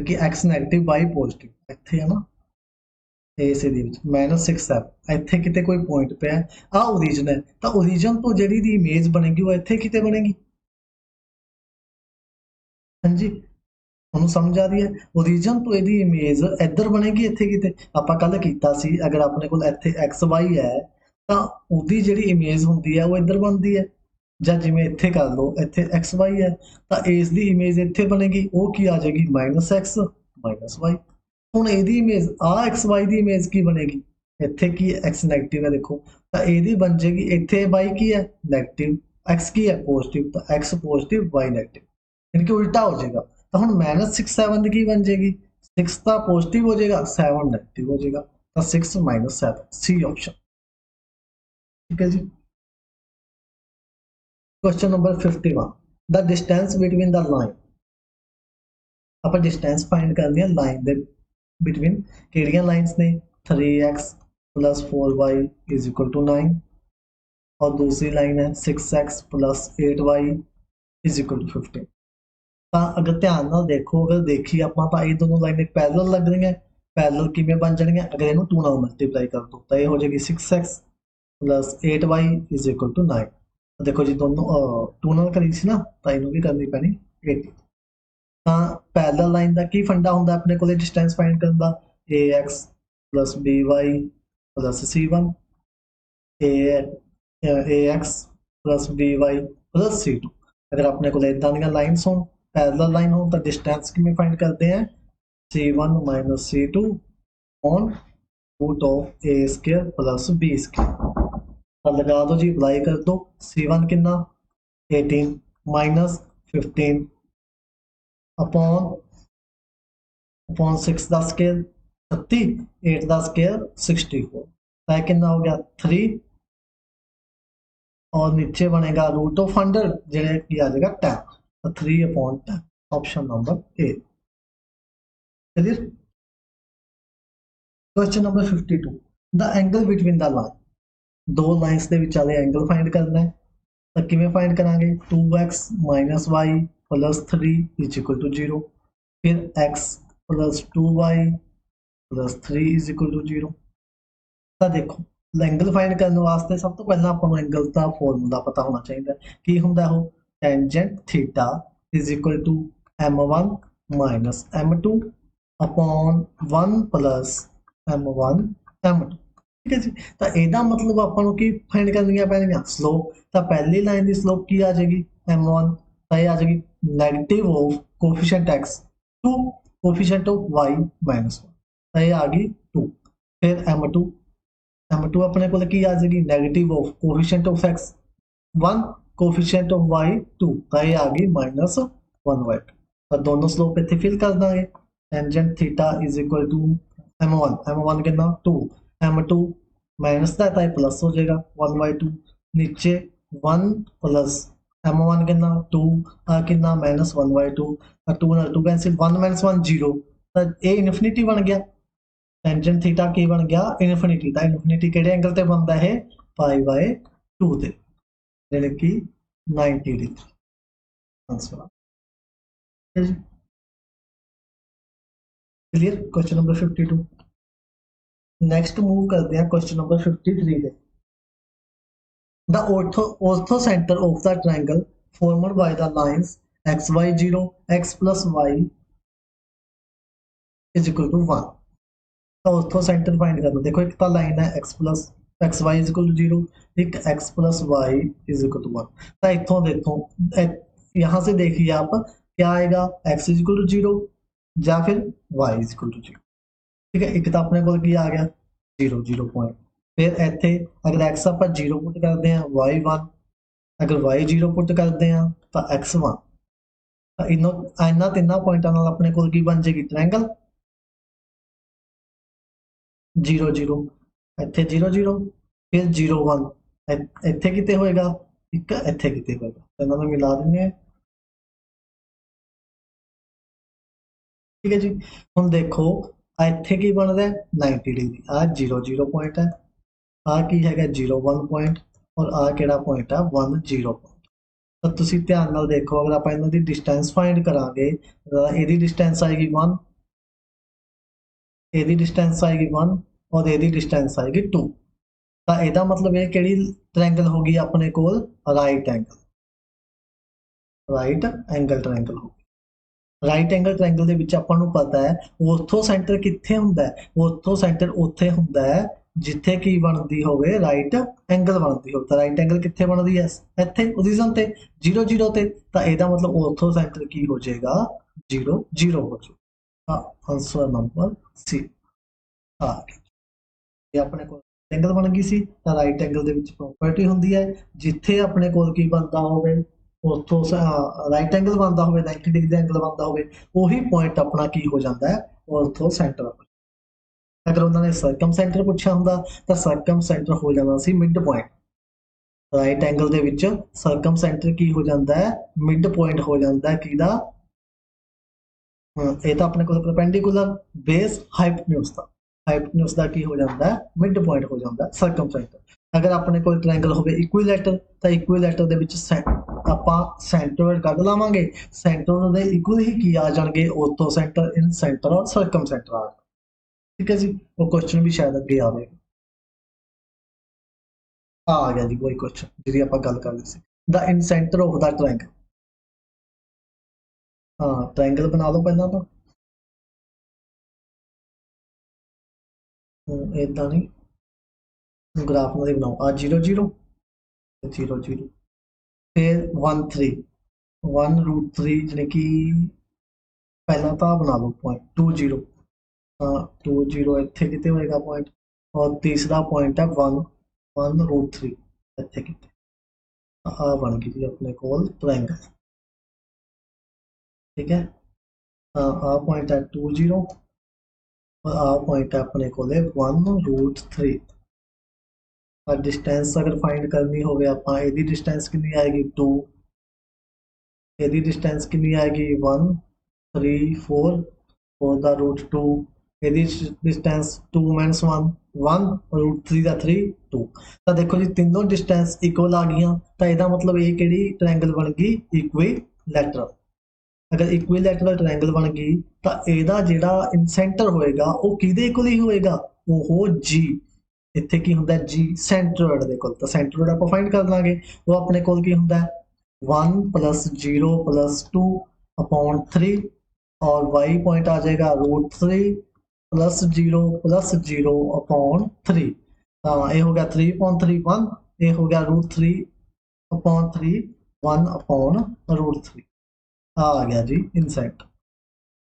कि x नेगेटिव y पॉजिटिव इत्थे है ना, इस -6 7 इत्थे किते कोई पॉइंट पे है, आ ओरिजिन है। तो ओरिजिन तो जिहड़ी दी इमेज बनेगी वो इत्थे किते बनेगी। हाँ जी, ਉਹਨੂੰ ਸਮਝ ਆ ਰਹੀ ਹੈ। ओरिजिन तो ਇਹਦੀ ਇਮੇਜ ਇੱਧਰ ਬਣੇਗੀ ਇੱਥੇ ਕਿਤੇ। ਆਪਾਂ ਕੱਲ ਕੀਤਾ ਸੀ ਅਗਰ ਆਪਣੇ ਕੋਲ ਇੱਥੇ XY ਹੈ ਤਾਂ ਉਹਦੀ ਜਿਹੜੀ ਇਮੇਜ ਹੁੰਦੀ ਹੈ ਉਹ ਇੱਧਰ ਬਣਦੀ ਹੈ, ਜਾਂ ਜਿਵੇਂ ਇੱਥੇ ਕਰ ਲਓ ਇੱਥੇ XY ਹੈ ਤਾਂ ਇਸ ਦੀ ਇਮੇਜ ਇੱਥੇ ਬਣੇਗੀ, ਉਹ ਕੀ ਆ ਜਾਏਗੀ -x -y। ਹੁਣ ਇਹਦੀ ਇਮੇਜ ਆ XY ਦੀ ਇਮੇਜ ਕੀ ਬਣੇਗੀ, ਇੱਥੇ ਕੀ x ਨੈਗੇਟਿਵ ਹੈ ਦੇਖੋ, ਤਾਂ ਇਹਦੀ ਬਣ ਜਾਏਗੀ ਇੱਥੇ y ਕੀ ਹੈ ਨੈਗੇਟਿਵ, x ਕੀ ਹੈ ਪੋजिटिव, ਤਾਂ x पॉजिटिव y नेगेटिव, यानी कि उल्टा हो जाएगा। तो हम -6 7 की बन जाएगी, 6 तो पॉजिटिव हो जाएगा 7 नेगेटिव हो जाएगा, तो 6 -7 सी ऑप्शन। ठीक है जी। Question number 51 the distance between the line. आप डिस्टेंस फाइंड करनी है लाइन दे बिटवीन केड़ियां लाइन्स ने 3x + 4y is equal to 9 और दूसरी लाइन है 6x + 8y is equal to 15। अगर ध्यान नाल देखो, अगर देखिए ਆਪਾਂ ਤਾਂ ਇਹ ਦੋਨੋਂ ਲਾਈਨਾਂ ਪੈਰਲਲ ਲੱਗ ਰਹੀਆਂ। ਪੈਰਲਲ ਕਿਵੇਂ ਬਣ ਜਾਣਗੀਆਂ, ਅਗਰ ਇਹਨੂੰ 2 ਨਾਲ ਮਲਟੀਪਲਾਈ ਕਰ ਦੋ ਤਾਂ ਇਹ ਹੋ ਜਾਏਗੀ 6x + 8y is equal to 9। देखो जी दोनों 2 ਨਾਲ ਕਰੀ ਸੀ ਨਾ ਤਾਂ ਇਹਨੂੰ ਵੀ ਕਰਨੀ ਪੈਣੀ 8। ਤਾਂ ਪੈਰਲਲ ਲਾਈਨ ਦਾ ਕੀ ਫੰਡਾ ਹੁੰਦਾ ਆਪਣੇ ਕੋਲੇ ਡਿਸਟੈਂਸ ਫਾਈਂਡ ਕਰਨ ਦਾ, ax + by + c1 ax + by + c2। अगर अपने को इदा दी लाइन्स हो पैरेलल लाइन हो तो डिस्टेंस किमें फाइंड करते हैं c1 - c2 on root of a² + b²। तो लगा दो जी, अप्लाई कर दो। c1 कितना 18 माइनस 15 अपॉन अपॉन 6 का स्केयर 36, 8 का स्केयर 64, तो कितना हो गया 3 और नीचे बनेगा रूट ऑफ 100 जिन्हें किया जाएगा 10, तो 3/10, option number A. Clear. Question number 52, the angle between the line, दो लाइंस ਦੇ ਵਿਚਾਲੇ एंगल फाइंड करना है, तो किमें फाइंड करांगे 2x minus Y plus 3 is equal to 0, फिर x plus 2y plus 3 is equal to 0। तो देखो एंगल फाइंड करने वास्ते सब तो पहला आपको एंगल का फॉर्मूला पता होना चाहिए कि होंगे वो tangent theta is equal to m1 minus m2 upon 1 plus m1 m2। ठीक है जी। तो ਇਹਦਾ मतलब ਆਪਾਂ ਨੂੰ ਕੀ फाइंड करनियां ਪੈਣਗੀਆਂ स्लोप, तो पहली लाइन की स्लोप की आ जाएगी m1, तो ये आ जाएगी negative of coefficient x to coefficient of y minus 1, तो ये आ गई 2। फिर m2 अपने को की आ जाएगी negative of coefficient of x 1 coefficient of y 2, तो ये आ गई माइनस 1/2। तो दोनों स्लोप इतने फिल कर देंगे, tangent theta is equal to m1 कितना 2, m2 माइनस का है प्लस हो जाएगा 1/2, नीचे 1 प्लस m1 कितना 2 कितना माइनस 1/2, 2 ना 2 कैंसिल 1 माइनस 1 0, तो ये इनफिनिटी बन गया। टेंजेंट थीटा की बन गया इनफिनिटी, तो इनफिनिटी किहड़े एंगल ते बनता है π/2 ते, यानी कि 90 degree answer. Clear. Question number 52। Next move करते हैं क्वेश्चन नंबर 53 पे। The orthocentre of the triangle formed by the lines xy0 x plus y is equal to 1। तो ऑर्थो सेंटर फाइंड करना, देखो एक तो लाइन है x y is equal to 0, एक x plus y is equal to 1। तो इतों देखो यहाँ से देखिए आप क्या आएगा x इज इक्वल टू 0 या फिर y इज इक्वल टू 0। ठीक है, एक तो अपने को आ गया 0 0 पॉइंट, फिर इतने अगर x आप 0 पुट करते हैं y 1, अगर y 0 पुट करते हैं तो x 1, तो इन्हों तिना पॉइंटा अपने को बन जाएगी ट्रायंगल 0 0 इतने 0 0 फिर 0 1 इतने कितने होएगा एक इतने कितने होएगा, तो इन्होंने मिला देंगे। ठीक है जी। हम देखो इतने की बन रहा है 90 डिग्री, आ 0 0 पॉइंट है, आ की है 0 1 पॉइंट और आ केड़ा पॉइंट है 1 0 पॉइंट। तो तुसी ध्यान नाल देखो अगर आप इन्हों की डिस्टेंस फाइंड करांगे तो यदी डिस्टेंस आएगी 1, यदी डिस्टेंस आएगी 1 और यदी डिस्टेंस आएगी 2। तो यदा मतलब ये किहड़ी ट्रायंगल होगी अपने कोल राइट एंगल ट्रायंगल होगी। राइट एंगल ट्रायंगल ਦੇ ਵਿੱਚ ਆਪਾਂ ਨੂੰ ਪਤਾ ਹੈ ਔਰਥੋ ਸੈਂਟਰ ਕਿੱਥੇ ਹੁੰਦਾ ਹੈ, ਔਰਥੋ ਸੈਂਟਰ ਉੱਥੇ ਹੁੰਦਾ ਹੈ ਜਿੱਥੇ ਕੀ ਬਣਦੀ ਹੋਵੇ ਰਾਈਟ ਐਂਗਲ ਬਣਦੀ ਹੋਵੇ। ਤਾਂ ਰਾਈਟ ਐਂਗਲ ਕਿੱਥੇ ਬਣਦੀ ਹੈ ਇੱਥੇ ਪੋਜੀਸ਼ਨ ਤੇ 0 0 ਤੇ, ਤਾਂ ਇਹਦਾ ਮਤਲਬ ਔਰਥੋ ਸੈਂਟਰ ਕੀ ਹੋ ਜਾਏਗਾ 0 0 ਹੋ ਜਾਏਗਾ। ਆਨਸਰ ਨੰਬਰ ਸੀ ਆ ਗਿਆ। ਇਹ ਆਪਣੇ ਕੋਲ एंगल बन गई सी, तो राइट एंगल ਦੇ ਵਿੱਚ प्रॉपर्टी ਹੁੰਦੀ ਹੈ ਜਿੱਥੇ ਆਪਣੇ ਕੋਲ ਕੀ ਬਣਦਾ ਹੋਵੇ ਉੱਥੋਂ राइट एंगल बनता होवे 90 डिग्री ਦਾ एंगल बनता होवे, ਉਹੀ पॉइंट अपना की हो जाता है ऑर्थो सेंटर। अगर उन्होंने सर्कम सेंटर पूछा होंदा तो सर्कम सेंटर हो जाना सी मिड पॉइंट। राइट एंगल ਦੇ ਵਿੱਚ सर्कम सेंटर की हो जाता है मिड पॉइंट हो जाता है किहदा, ये तो अपने को परपेंडिकुलर बेस हाइपोटेन्यूज का, हाइपोटेन्यूज का की हो जाता है मिड पॉइंट हो जाता है सर्कम सेंटर। अगर अपने को ट्रायंगल हो इक्विलैटर तो इक्विलैटर ਦੇ ਵਿੱਚ ਆਪਾਂ ਸੈਂਟਰੋਇਡ ਕੱਢ ਲਾਵਾਂਗੇ, ਸੈਂਟਰੋਇਡ ਦੇ ਇਕੁਅਲ ਹੀ ਕੀ ਆ ਜਾਣਗੇ ऑर्थो सेंटर इन सेंटर और सर्कम सेंटर आ। ठीक है जी, वो क्वेश्चन भी शायद अगे आवे आ गया जी कोई क्वेश्चन जी आप गल कर रहे the in centre of the triangle. हाँ ट्रायंगल बना लो पहला तो इदा नहीं ग्राफ में बनाओ आ 0 0 0 0 फिर 1 3 1√3 यानी कि पहला तो बना लो पॉइंट 2 0, हाँ 2 0 इतने कितने होएगा पॉइंट, और तीसरा पॉइंट है 1 1√3 इतने कितने। आ बन गई जी अपने कोल ट्रायंगल। ठीक है, आ पॉइंट है 2 0 और आ पॉइंट है अपने को 1√3। और डिस्टेंस अगर फाइंड करनी होवे ਆਪਾਂ ਇਹਦੀ डिस्टेंस कितनी आएगी 2, ਇਹਦੀ डिस्टेंस कितनी आएगी 1 3 4 4 ਦਾ √2, ਇਹਦੀ डिस्टेंस 2 - 1 1 √3 ਦਾ 3 2। ਤਾਂ ਦੇਖੋ ਜੀ ਤਿੰਨੋਂ डिस्टेंस इक्वल आ गई, ਤਾਂ ਇਹਦਾ मतलब ਇਹ ਕਿਹੜੀ ट्रायंगल बन गई इक्विलैटरल। अगर इक्विलैटरल ट्रायंगल बन गई तो ਇਹਦਾ ਜਿਹੜਾ ਇਨਸੈਂਟਰ ਹੋਏਗਾ ਉਹ ਕਿਹਦੇ ਕੋਲ ਹੀ ਹੋਏਗਾ, ਉਹ G। ਇੱਥੇ ਕੀ ਹੁੰਦਾ G ਸੈਂਟਰੋਇਡ ਦੇ ਕੋਲ, ਤਾਂ ਸੈਂਟਰੋਇਡ ਆਪਾਂ ਫਾਈਂਡ ਕਰ ਲਾਂਗੇ। ਉਹ ਆਪਣੇ ਕੋਲ ਕੀ ਹੁੰਦਾ 1 + 0 + 2 अपॉन 3 और y पॉइंट आ जाएगा √3 + 0 + 0 अपॉन 3। ये हो गया 3/3 1, ये हो गया √3/3 1 अपॉन √3। आ गया जी इनसेंट।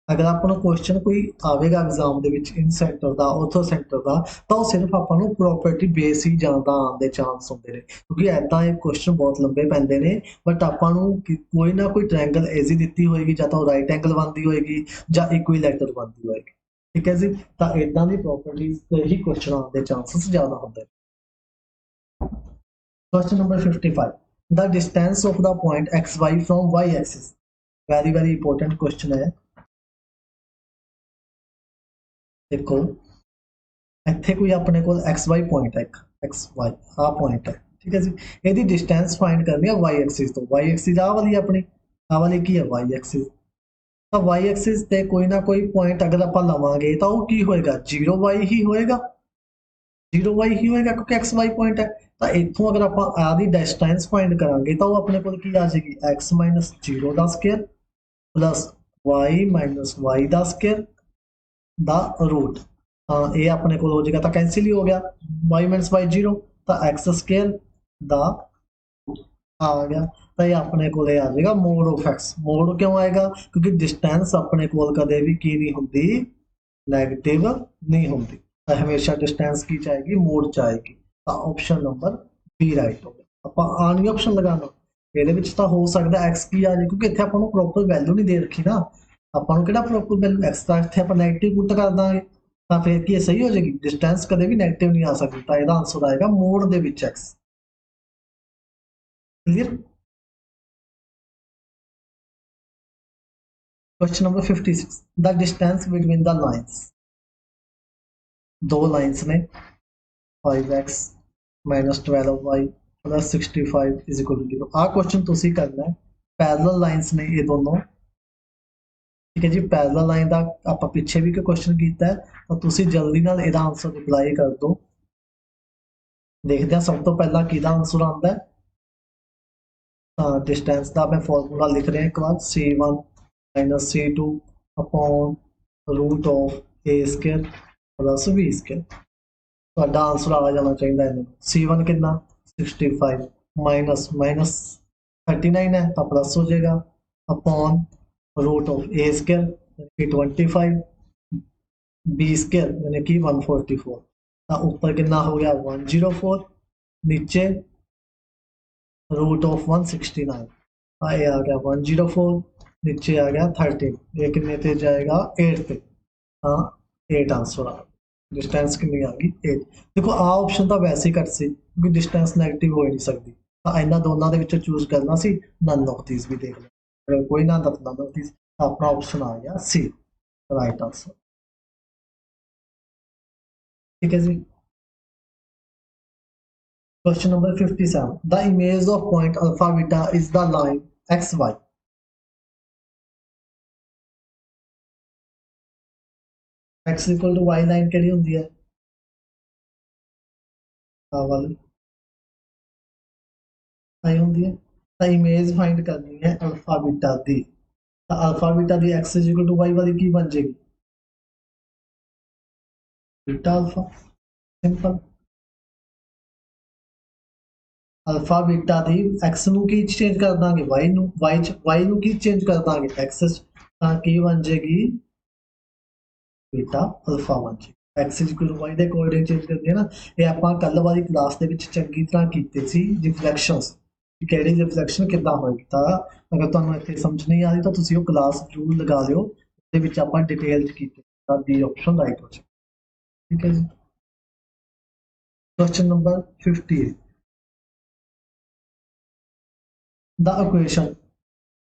अगर आपको क्वेश्चन कोई आवेगा एग्जाम ਦੇ ਵਿੱਚ ਇਨਸੈਂਟਰ ਦਾ ਆਰਥੋ ਸੈਂਟਰ ਦਾ, ਤਾਂ ਉਹ ਸਿਰਫ ਆਪਾਂ ਨੂੰ ਪ੍ਰੋਪਰਟੀ ਬੇਸ ਹੀ ਜ਼ਿਆਦਾ ਆਉਣ ਦੇ ਚਾਂਸ ਹੁੰਦੇ ਨੇ, ਕਿਉਂਕਿ ਐਦਾਂ ਇਹ ਕੁਐਸਚਨ ਬਹੁਤ ਲੰਬੇ ਪੈਂਦੇ ਨੇ। ਬਟ ਆਪਾਂ ਨੂੰ ਕੋਈ ਨਾ ਕੋਈ ਟ੍ਰਾਇੰਗਲ ਏਜ਼ੀ ਦਿੱਤੀ ਹੋਏਗੀ, ਜਾਂ ਤਾਂ ਉਹ ਰਾਈਟ ਐਂਗਲ ਬਣਦੀ ਹੋਏਗੀ ਜਾਂ ਇਕੁਇਲੈਟਰਲ ਬਣਦੀ ਹੋਏਗੀ। ਠੀਕ ਹੈ ਜੀ, ਤਾਂ ਇਦਾਂ ਦੀ ਪ੍ਰੋਪਰਟੀਜ਼ ਤੇ ਹੀ ਕੁਐਸਚਨ ਆਉਣ ਦੇ ਚਾਂਸਸ ਜ਼ਿਆਦਾ ਹੁੰਦੇ ਨੇ। Question number 55, the distance of the point XY from Y axis. Very very important question है। देखो ਇੱਥੇ ਕੋਈ ਆਪਣੇ ਕੋਲ XY पॉइंट है, XY ਆ पॉइंट है। ठीक है जी, ਇਹਦੀ डिस्टेंस फाइंड करनी है Y एक्सिस तो। Y एक्सिस ਆ वाली अपनी, ਆ वाली की है Y एक्सिस। ਤਾਂ Y एक्सिस ਤੇ ਕੋਈ ਨਾ ਕੋਈ पॉइंट अगर ਆਪਾਂ ਲਵਾਂਗੇ ਤਾਂ ਉਹ ਕੀ ਹੋਏਗਾ 0y ही होएगा, 0y ही होएगा क्योंकि XY पॉइंट है। ਤਾਂ ਇੱਥੋਂ ਅਗਰ ਆਪਾਂ ਆ ਦੀ डिस्टेंस फाइंड ਕਰਾਂਗੇ ਤਾਂ ਉਹ ਆਪਣੇ ਕੋਲ ਕੀ ਆ ਜਾਏਗੀ x - 0 ਦਾ ਸਕੁਅਰ प्लस y - y ਦਾ ਸਕੁਅਰ ਦਾ रूट। ये अपने को हो जाएगा तो कैंसिल ही हो गया, y - y 0 तो एक्स स्केयर दा आ गया। तो ये अपने को आ जाएगा मोड ऑफ एक्स। मोड क्यों आएगा, क्योंकि डिस्टेंस अपने को कदे भी की नहीं होंगी नैगेटिव नहीं होंगी, तो हमेशा डिस्टेंस की जाएगी मोड च आएगी। तो ऑप्शन नंबर बी राइट हो गया। आप आ नहीं ऑप्शन लगाना, ये तो हो सकता एक्स की आ जाए, क्योंकि इतने आपको प्रॉपर वैल्यू नहीं दे रखी ना। ਆਪਾਂ ਨੂੰ ਕਿਹੜਾ ਪ੍ਰੋਪਰ ਵੈਲਿਊ x ਦਾ ਇੱਥੇ ਆਪਾਂ ਨੈਗੇਟਿਵ ਪੁੱਟ ਕਰ ਦਾਂਗੇ ਤਾਂ ਫਿਰ ਕੀ ਇਹ ਸਹੀ ਹੋ ਜਾਏਗੀ। ਡਿਸਟੈਂਸ ਕਦੇ ਵੀ ਨੈਗੇਟਿਵ ਨਹੀਂ ਆ ਸਕਦੀ, ਤਾਂ ਇਹਦਾ ਆਨਸਰ ਆਏਗਾ ਮੋਡ ਦੇ ਵਿੱਚ x। Clear. Question number 56, the distance between the lines. दो लाइंस ने 5x - 12y + 65 = 0। आ क्वेश्चन तुसी करना है, पैरेलल लाइंस ने ये दोनों। ठीक है जी, पैरेलल लाइन का आप पिछे भी क्वेश्चन किया है, तो तुसी जल्दी नाल इहदा आंसर रिप्लाई कर दो। देखते हैं सब तो पहला किहदा आंसर आता है। डिस्टेंस का मैं फॉर्मूला लिख रहा एक बार, C1 - C2 upon √(a² + b²। ਤੁਹਾਡਾ ਆਨਸਰ ਆ ਜਾਣਾ ਚਾਹੀਦਾ ਹੈ। C1 ਕਿੰਨਾ 65 माइनस माइनस 39 है तो प्लस हो जाएगा अपॉन √(a² यानी कि 25 b² यानी कि 144। तो ऊपर कितना हो गया 104, नीचे √(169। ये आ गया 104, नीचे आ गया 13, ये कितने ते जाएगा 8 पे। हाँ 8 आंसर आ गया। डिस्टेंस कितनी आ गई 8। देखो आ ऑप्शन तो वैसे ही कट सी, क्योंकि डिस्टेंस नैगेटिव हो ही नहीं सकती। तो इन्होंने दोनों के विचों चूज करना सी, नन ऑफ दीज भी देख लो, अगर कोई ना तो नन ऑफ दीज। अपना ऑप्शन आ गया सी राइट आंसर। ठीक है जी। Question number 57, the image of point alpha beta is the line XY। x = y line केड़ी होंदी है आ वाली आई होंदी है। तो इमेज फाइंड करनी है अल्फा बीटा दी, तो अल्फा बीटा दी x = y वाली की बन जाएगी beta alpha. Simple. Alpha beta दी x ਨੂੰ ਕੀ ਚੇਂਜ ਕਰ ਦਾਂਗੇ y ਨੂੰ, y ਨੂੰ ਕੀ ਚੇਂਜ ਕਰ ਦਾਂਗੇ x, ਤਾਂ ਕੀ ਬਣ ਜਾਏਗੀ बीटा अल्फा बन जाएगी। x = y ਦੇ ਕੋਆਰਡੀਨੇਟ ਚੇਂਜ ਕਰਦੇ ਆ ਨਾ, ਇਹ ਆਪਾਂ ਕੱਲ ਵਾਲੀ ਕਲਾਸ ਦੇ ਵਿੱਚ ਚੰਗੀ ਤਰ੍ਹਾਂ ਕੀਤੇ ਸੀ ਰਿਫਲੈਕਸ਼ਨਸ। ਕਿਹੜੀ ਰਿਫਲੈਕਸ਼ਨ ਕਿੱਦਾਂ ਹੋਏਗੀ। ਤਾਂ ਅਗਰ ਤੁਹਾਨੂੰ ਇੱਥੇ ਸਮਝ ਨਹੀਂ ਆ ਰਹੀ ਤਾਂ ਤੁਸੀਂ ਉਹ ਕਲਾਸ ਜ਼ਰੂਰ ਲਗਾ ਲਿਓ, ਉਹਦੇ ਵਿੱਚ ਆਪਾਂ ਡਿਟੇਲ 'ਚ ਕੀਤੇ ਤਾਂ ਦੀ ਆਪਸ਼ਨ ਰਾਈਟ ਹੋ ਜਾਏ। ਠੀਕ ਹੈ ਜੀ। Question number 58. The equation,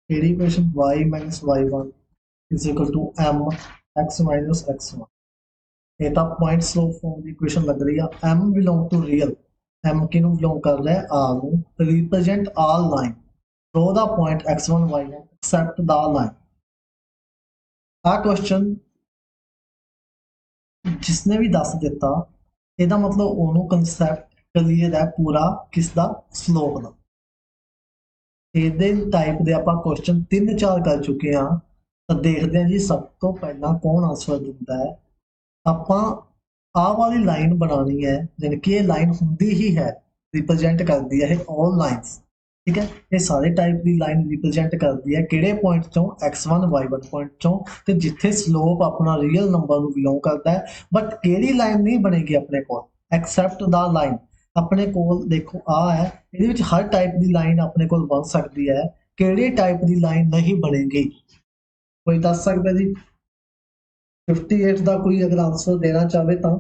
KD equation y minus y1 is equal to m x minus x1. ਇਹ ਤਾਂ point slope form ਦੀ equation ਲੱਗ ਰਹੀ ਆ। m belong to real, m ਕਿਹਨੂੰ belong ਕਰ ਰਿਹਾ ਹੈ, r ਨੂੰ। represent all line through the point x1 y1 except the line। ਆਹ question ਜਿਸਨੇ ਵੀ ਦੱਸ ਦਿੱਤਾ ਇਹਦਾ ਮਤਲਬ ਉਹਨੂੰ concept ਕਲੀਅਰ ਹੈ ਪੂਰਾ ਕਿਸ ਦਾ, slope ਦਾ। ਇਹਦੇ ਟਾਈਪ ਦੇ ਆਪਾਂ ਕੁਐਸਚਨ 3-4 ਕਰ ਚੁੱਕੇ ਹਾਂ। ਤਾਂ ਦੇਖਦੇ ਹਾਂ ਜੀ ਸਭ ਤੋਂ ਪਹਿਲਾਂ ਕੌਣ ਆਨਸਰ ਦਿੰਦਾ ਹੈ। ਆਪਾਂ ਆਹ ਵਾਲੀ ਲਾਈਨ ਬਣਾਉਣੀ ਹੈ, ਜਾਣੀ ਕਿ ਇਹ ਲਾਈਨ ਹੁੰਦੀ ਹੀ ਹੈ, ਰਿਪਰੈਜ਼ੈਂਟ ਕਰਦੀ ਹੈ ਇਹ ਆਲ ਲਾਈਨਸ। ਠੀਕ ਹੈ, ਇਹ ਸਾਰੇ ਟਾਈਪ ਦੀ ਲਾਈਨ ਰਿਪਰੈਜ਼ੈਂਟ ਕਰਦੀ ਹੈ ਕਿਹੜੇ ਪੁਆਇੰਟ ਚੋਂ, x1 y1 ਪੁਆਇੰਟ ਚੋਂ, ਤੇ ਜਿੱਥੇ ਸਲੋਪ ਆਪਣਾ ਰੀਅਲ ਨੰਬਰ ਨੂੰ ਬਿਲੋਂਗ ਕਰਦਾ ਹੈ। ਬਟ ਕਿਹੜੀ ਲਾਈਨ ਨਹੀਂ ਬਣੇਗੀ ਆਪਣੇ ਕੋਲ, ਐਕਸੈਪਟ ਦਾ ਲਾਈਨ। ਆਪਣੇ ਕੋਲ ਦੇਖੋ ਆ ਹੈ, ਇਹਦੇ ਵਿੱਚ ਹਰ ਟਾਈਪ ਦੀ ਲਾਈਨ ਆਪਣੇ ਕੋਲ ਬਣ ਸਕਦੀ ਹੈ, ਕਿਹੜੇ ਟਾਈਪ ਦੀ ਲਾਈਨ ਨਹੀਂ ਬਣੇਗੀ ਕੋਈ ਦੱਸ ਸਕਦਾ ਜੀ। 58 ਦਾ ਕੋਈ ਅਗਰ ਆਨਸਰ ਦੇਣਾ ਚਾਹਵੇ ਤਾਂ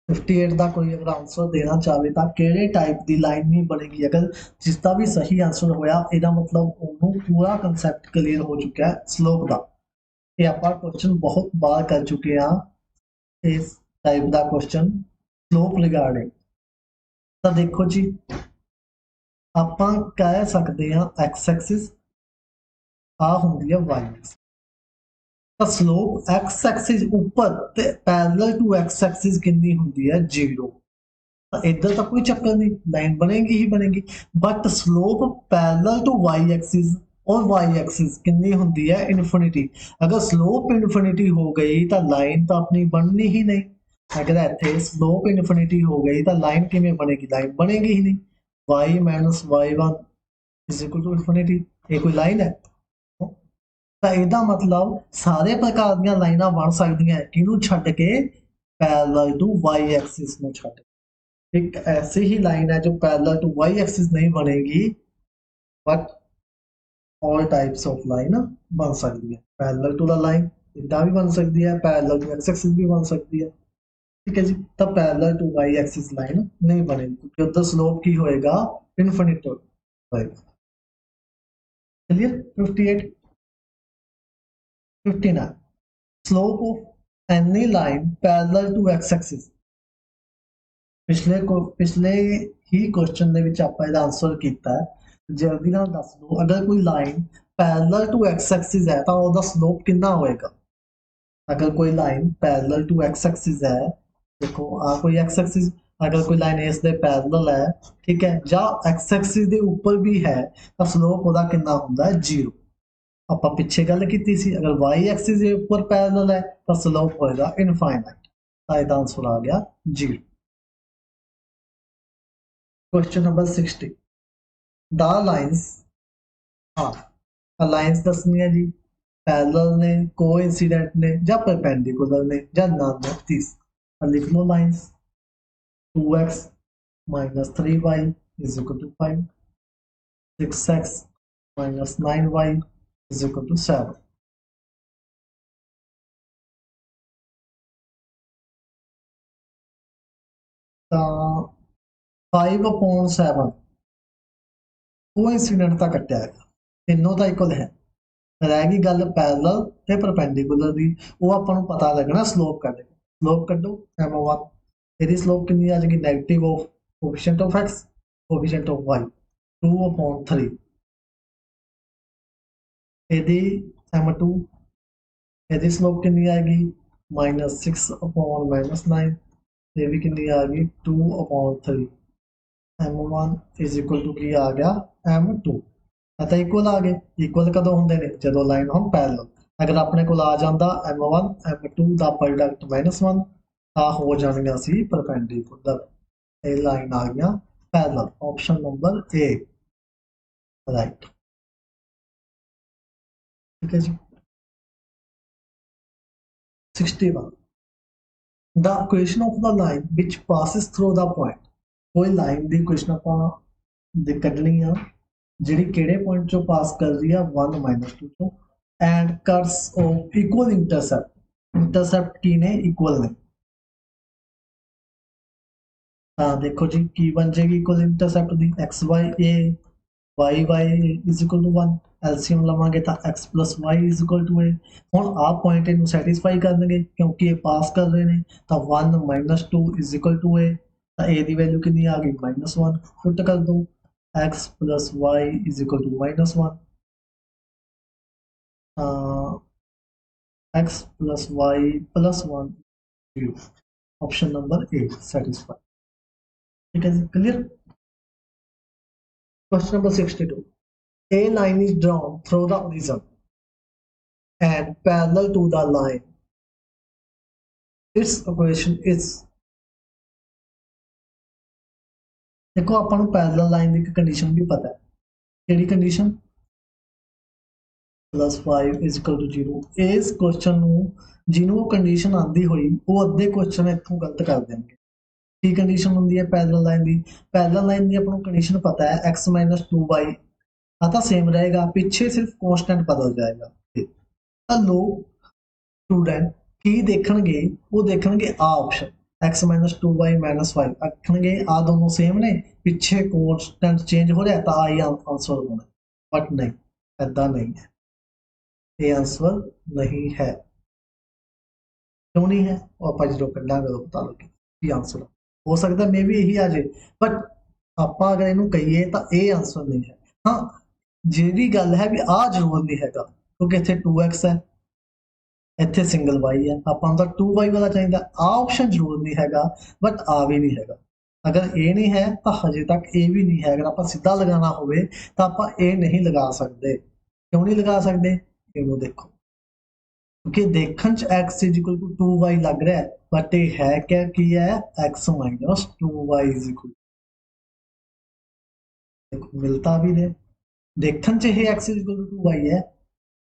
58 ਦਾ ਕੋਈ ਅਗਰ ਆਨਸਰ ਦੇਣਾ ਚਾਹਵੇ ਤਾਂ ਕਿਹੜੇ ਟਾਈਪ ਦੀ ਲਾਈਨ ਨਹੀਂ ਬਣੇਗੀ। ਅਗਰ ਜਿਸ ਦਾ ਵੀ ਸਹੀ ਆਨਸਰ ਹੋਇਆ ਇਹਦਾ ਮਤਲਬ ਉਹਨੂੰ ਪੂਰਾ ਕਨਸੈਪਟ ਕਲੀਅਰ ਹੋ ਚੁੱਕਿਆ ਹੈ ਸਲੋਪ ਦਾ। ਇਹ ਆਪਾਂ ਕੁਐਸਚਨ ਬਹੁਤ ਬਾਰ ਕਰ ਚੁੱਕੇ ਹਾਂ ਇਸ ਟਾਈਪ ਦਾ ਕੁਐਸਚਨ ਸਲੋਪ ਰਿਗਾਰਡਿੰਗ। ਤਾਂ ਦੇਖੋ ਜੀ ਆਪਾਂ ਕਹਿ ਸਕਦੇ ਹਾਂ ਐਕਸ ਐਕਸਿਸ ਆ ਹੁੰਦੀ ਹੈ ਵਾਈ ਐਕਸਿਸ, ਤਾਂ ਸਲੋਪ ਐਕਸ ਐਕਸਿਸ ਉੱਪਰ ਤੇ ਪੈਰਲਲ ਟੂ ਐਕਸ ਐਕਸਿਸ ਕਿੰਨੀ ਹੁੰਦੀ ਹੈ, 0। ਤਾਂ ਇੱਧਰ ਤਾਂ ਕੋਈ ਚੱਕਰ ਨਹੀਂ, ਲਾਈਨ ਬਣੇਗੀ ਹੀ ਬਣੇਗੀ। But slope parallel to y axis और वाई एक्सिस कितनी होती है, इन्फिनिटी। अगर स्लोप इन्फिनिटी हो गई तो लाइन तो अपनी बननी ही नहीं। अगर इतने स्लोप इन्फिनिटी हो गई तो लाइन किमें बनेगी, लाइन बनेगी ही नहीं। Y minus y1 is equal to infinity, ये कोई लाइन है। ਤਾਂ ਇਹਦਾ ਮਤਲਬ ਸਾਰੇ ਪ੍ਰਕਾਰ ਦੀਆਂ ਲਾਈਨਾਂ ਬਣ ਸਕਦੀਆਂ ਕਿਹਨੂੰ ਛੱਡ ਕੇ, ਪੈਰਲਲ ਟੂ ਵਾਈ ਐਕਸਿਸ ਨੂੰ ਛੱਡ ਕੇ। ਇੱਕ ਐਸੀ ਹੀ ਲਾਈਨ ਹੈ ਜੋ ਪੈਰਲਲ ਟੂ ਵਾਈ ਐਕਸਿਸ ਨਹੀਂ ਬਣੇਗੀ, but all types of line बन सकती है। पैरेलल टू द लाइन इतना भी बन सकती है, पैरेलल टू एक्स एक्सिस भी बन सकती है। ठीक है जी, तब parallel to y axis line नहीं बनेगी क्योंकि उधर स्लोप की होएगा इन्फिनिट होएगा। चलिए 58 59 slope of any line parallel to x axis. पिछले ही क्वेश्चन ਦੇ ਵਿੱਚ ਆਪਾਂ ਇਹਦਾ ਆਨਸਰ ਕੀਤਾ ਹੈ। जल्दी ਨਾਲ ਦੱਸ ਦਿਓ अगर कोई line parallel to x axis है तो ਉਹਦਾ स्लोप कितना होएगा। अगर कोई line parallel to x axis है, देखो आ कोई एक्स एक्सिस, अगर कोई लाइन इस दे पैरेलल है, ठीक है, ਜਾਂ एक्स एक्सिस ਦੇ ਉੱਪਰ भी है ਤਾਂ स्लोप ਉਹਦਾ ਕਿੰਨਾ ਹੁੰਦਾ ਹੈ, 0। ਆਪਾਂ ਪਿੱਛੇ ਗੱਲ ਕੀਤੀ ਸੀ अगर y एक्सिस ਦੇ ਉੱਪਰ पैरेलल है ਤਾਂ स्लोप ਹੋਏਗਾ इनफाइनाइट। ਤਾਂ ਇਹਦਾ ਆਨਸਰ ਆ ਗਿਆ 0। Question number 60, the lines are lines दसनी है जी, पैरेलल ने, कोइंसिडेंट ने, या परपेंडिकुलर ने, या नॉन ऑफ दिस। लिख लो lines 2x minus 3y is equal to 5, 6x minus 9y is equal to 7। ਤਾਂ 5/7 कोइंसिडेंट ਤਾਂ ਕੱਟਿਆ ਹੈਗਾ, ਤਿੰਨੋਂ ਤਾਂ ਇਕੁਅਲ ਹੈ। ਰਹਿ ਗਈ ਗੱਲ ਪੈਰਲਲ ਤੇ ਪਰਪੈਂਡੀਕੁਲਰ ਦੀ, ਉਹ ਆਪਾਂ ਨੂੰ ਪਤਾ ਲੱਗਣਾ ਸਲੋਪ ਕੱਢ ਕੇ। ਸਲੋਪ ਕੱਢੋ m1, ਇਹਦੀ ਸਲੋਪ ਕਿੰਨੀ ਆ ਜਾਏਗੀ, negative of coefficient of x coefficient of y 2/3। ਇਹਦੀ m2, ਇਹਦੀ ਸਲੋਪ ਕਿੰਨੀ ਆਏਗੀ, -6/-9। ਇਹ ਵੀ ਕਿੰਨੀ ਆ ਗਈ 2/3। m1 इज इक्वल टू ਕੀ ਆ ਗਿਆ m2। ਤਾਂ ਇਕੁਅਲ ਆ ਗਏ। ਇਕੁਅਲ ਕਦੋਂ ਹੁੰਦੇ ਨੇ, ਜਦੋਂ ਲਾਈਨ ਹੋਣ ਪੈਰਲਲ। ਅਗਰ ਆਪਣੇ ਕੋਲ ਆ ਜਾਂਦਾ m1 m2 ਦਾ ਪ੍ਰੋਡਕਟ -1 ਤਾਂ ਹੋ ਜਾਣੀਆਂ ਸੀ ਪਰਪੈਂਡੀਕੁਲਰ। ਇਹ ਲਾਈਨ ਆ ਗਈਆਂ parallel. Option number A right. ठीक है जी। 61, the equation of the line which passes through the point कोई लाइन दी इक्वेशन आपां कड्ढनी आ ਜਿਹੜੀ ਕਿਹੜੇ ਪੁਆਇੰਟ ਚੋਂ ਪਾਸ ਕਰ ਰਹੀ ਆ 1 -2 ਤੋਂ and cuts of equal intercept ਕੀ ਨੇ ਇਕੁਅਲ ਨੇ ਤਾਂ ਦੇਖੋ ਜੀ ਕੀ ਬਣ ਜਾਏਗੀ ਇਕੁਅਲ ਇੰਟਰਸੈਪਟ ਦੀ x y a y y is equal to 1 LCM ਲਵਾਂਗੇ ਤਾਂ x plus y is equal to a ਹੁਣ ਆਹ ਪੁਆਇੰਟ ਇਹਨੂੰ ਸੈਟੀਸਫਾਈ ਕਰਨਗੇ ਕਿਉਂਕਿ ਇਹ ਪਾਸ ਕਰ ਰਹੇ ਨੇ ਤਾਂ 1 - 2 is equal to a ਤਾਂ a ਦੀ ਵੈਲਿਊ ਕਿੰਨੀ ਆ ਗਈ -1 ਪੁੱਟ ਕਰ ਦੋ x plus y is equal to -1 x plus y plus 1 0 option number A satisfied ठीक है clear question number 62 a line is drawn through the horizon and parallel to the line its equation is देखो ਆਪਾਂ ਨੂੰ parallel line ਦੀ ਇੱਕ condition ਵੀ ਪਤਾ ਹੈ ਕਿਹੜੀ condition +5 is equal to 0 ਇਸ ਕੁਐਸਚਨ ਨੂੰ ਜਿਹਨੂੰ ਉਹ ਕੰਡੀਸ਼ਨ ਆਂਦੀ ਹੋਈ ਉਹ ਅੱਧੇ ਕੁਐਸਚਨ ਇੱਥੋਂ ਗਲਤ ਕਰ ਦੇਣਗੇ ਕੀ ਕੰਡੀਸ਼ਨ ਹੁੰਦੀ ਹੈ ਪੈਰਲਲ ਲਾਈਨ ਦੀ ਆਪਾਂ ਨੂੰ ਕੰਡੀਸ਼ਨ ਪਤਾ ਹੈ x - 2y ਆ ਤਾਂ ਸੇਮ ਰਹੇਗਾ ਪਿੱਛੇ ਸਿਰਫ ਕਾਂਸਟੈਂਟ ਬਦਲ ਜਾਏਗਾ ਤਾਂ ਲੋਕ ਸਟੂਡੈਂਟ ਕੀ ਦੇਖਣਗੇ ਉਹ ਦੇਖਣਗੇ ਆ ਆਪਸ਼ਨ x - 2y - 5 ਆਖਣਗੇ ਆ ਦੋਨੋਂ ਸੇਮ ਨੇ ਪਿੱਛੇ ਕਾਂਸਟੈਂਟ ਚੇਂਜ ਹੋ ਰਿਹਾ ਤਾਂ ਆਈ ਆਨਸਰ ਹੋਣਾ ਬਟ ਨਹੀਂ ऐसा नहीं है ये आंसर नहीं है क्यों नहीं है और आप जो कढ़ा बता लगे की आंसर हो सकता मे भी यही आ जाए बट आप अगर इनू कहीए तो ये आंसर नहीं है हाँ जी गल है भी आ जरूर नहीं है क्योंकि इतने 2x है इतने सिंगल y है आपको तो 2y वाला चाहिए आ ऑप्शन जरूर नहीं है बट आ भी नहीं है अगर ए नहीं है तो हजे तक ए भी नहीं है अगर आप सीधा लगाना हो तो आप ए नहीं लगा सकते क्यों नहीं लगा सकते इनू देखो क्योंकि देखने च x is equal to 2y लग रहा है बट ये है क्या की है x - 2y इज इक्वल देखो मिलता भी नहीं देखने च ये x is equal to 2y है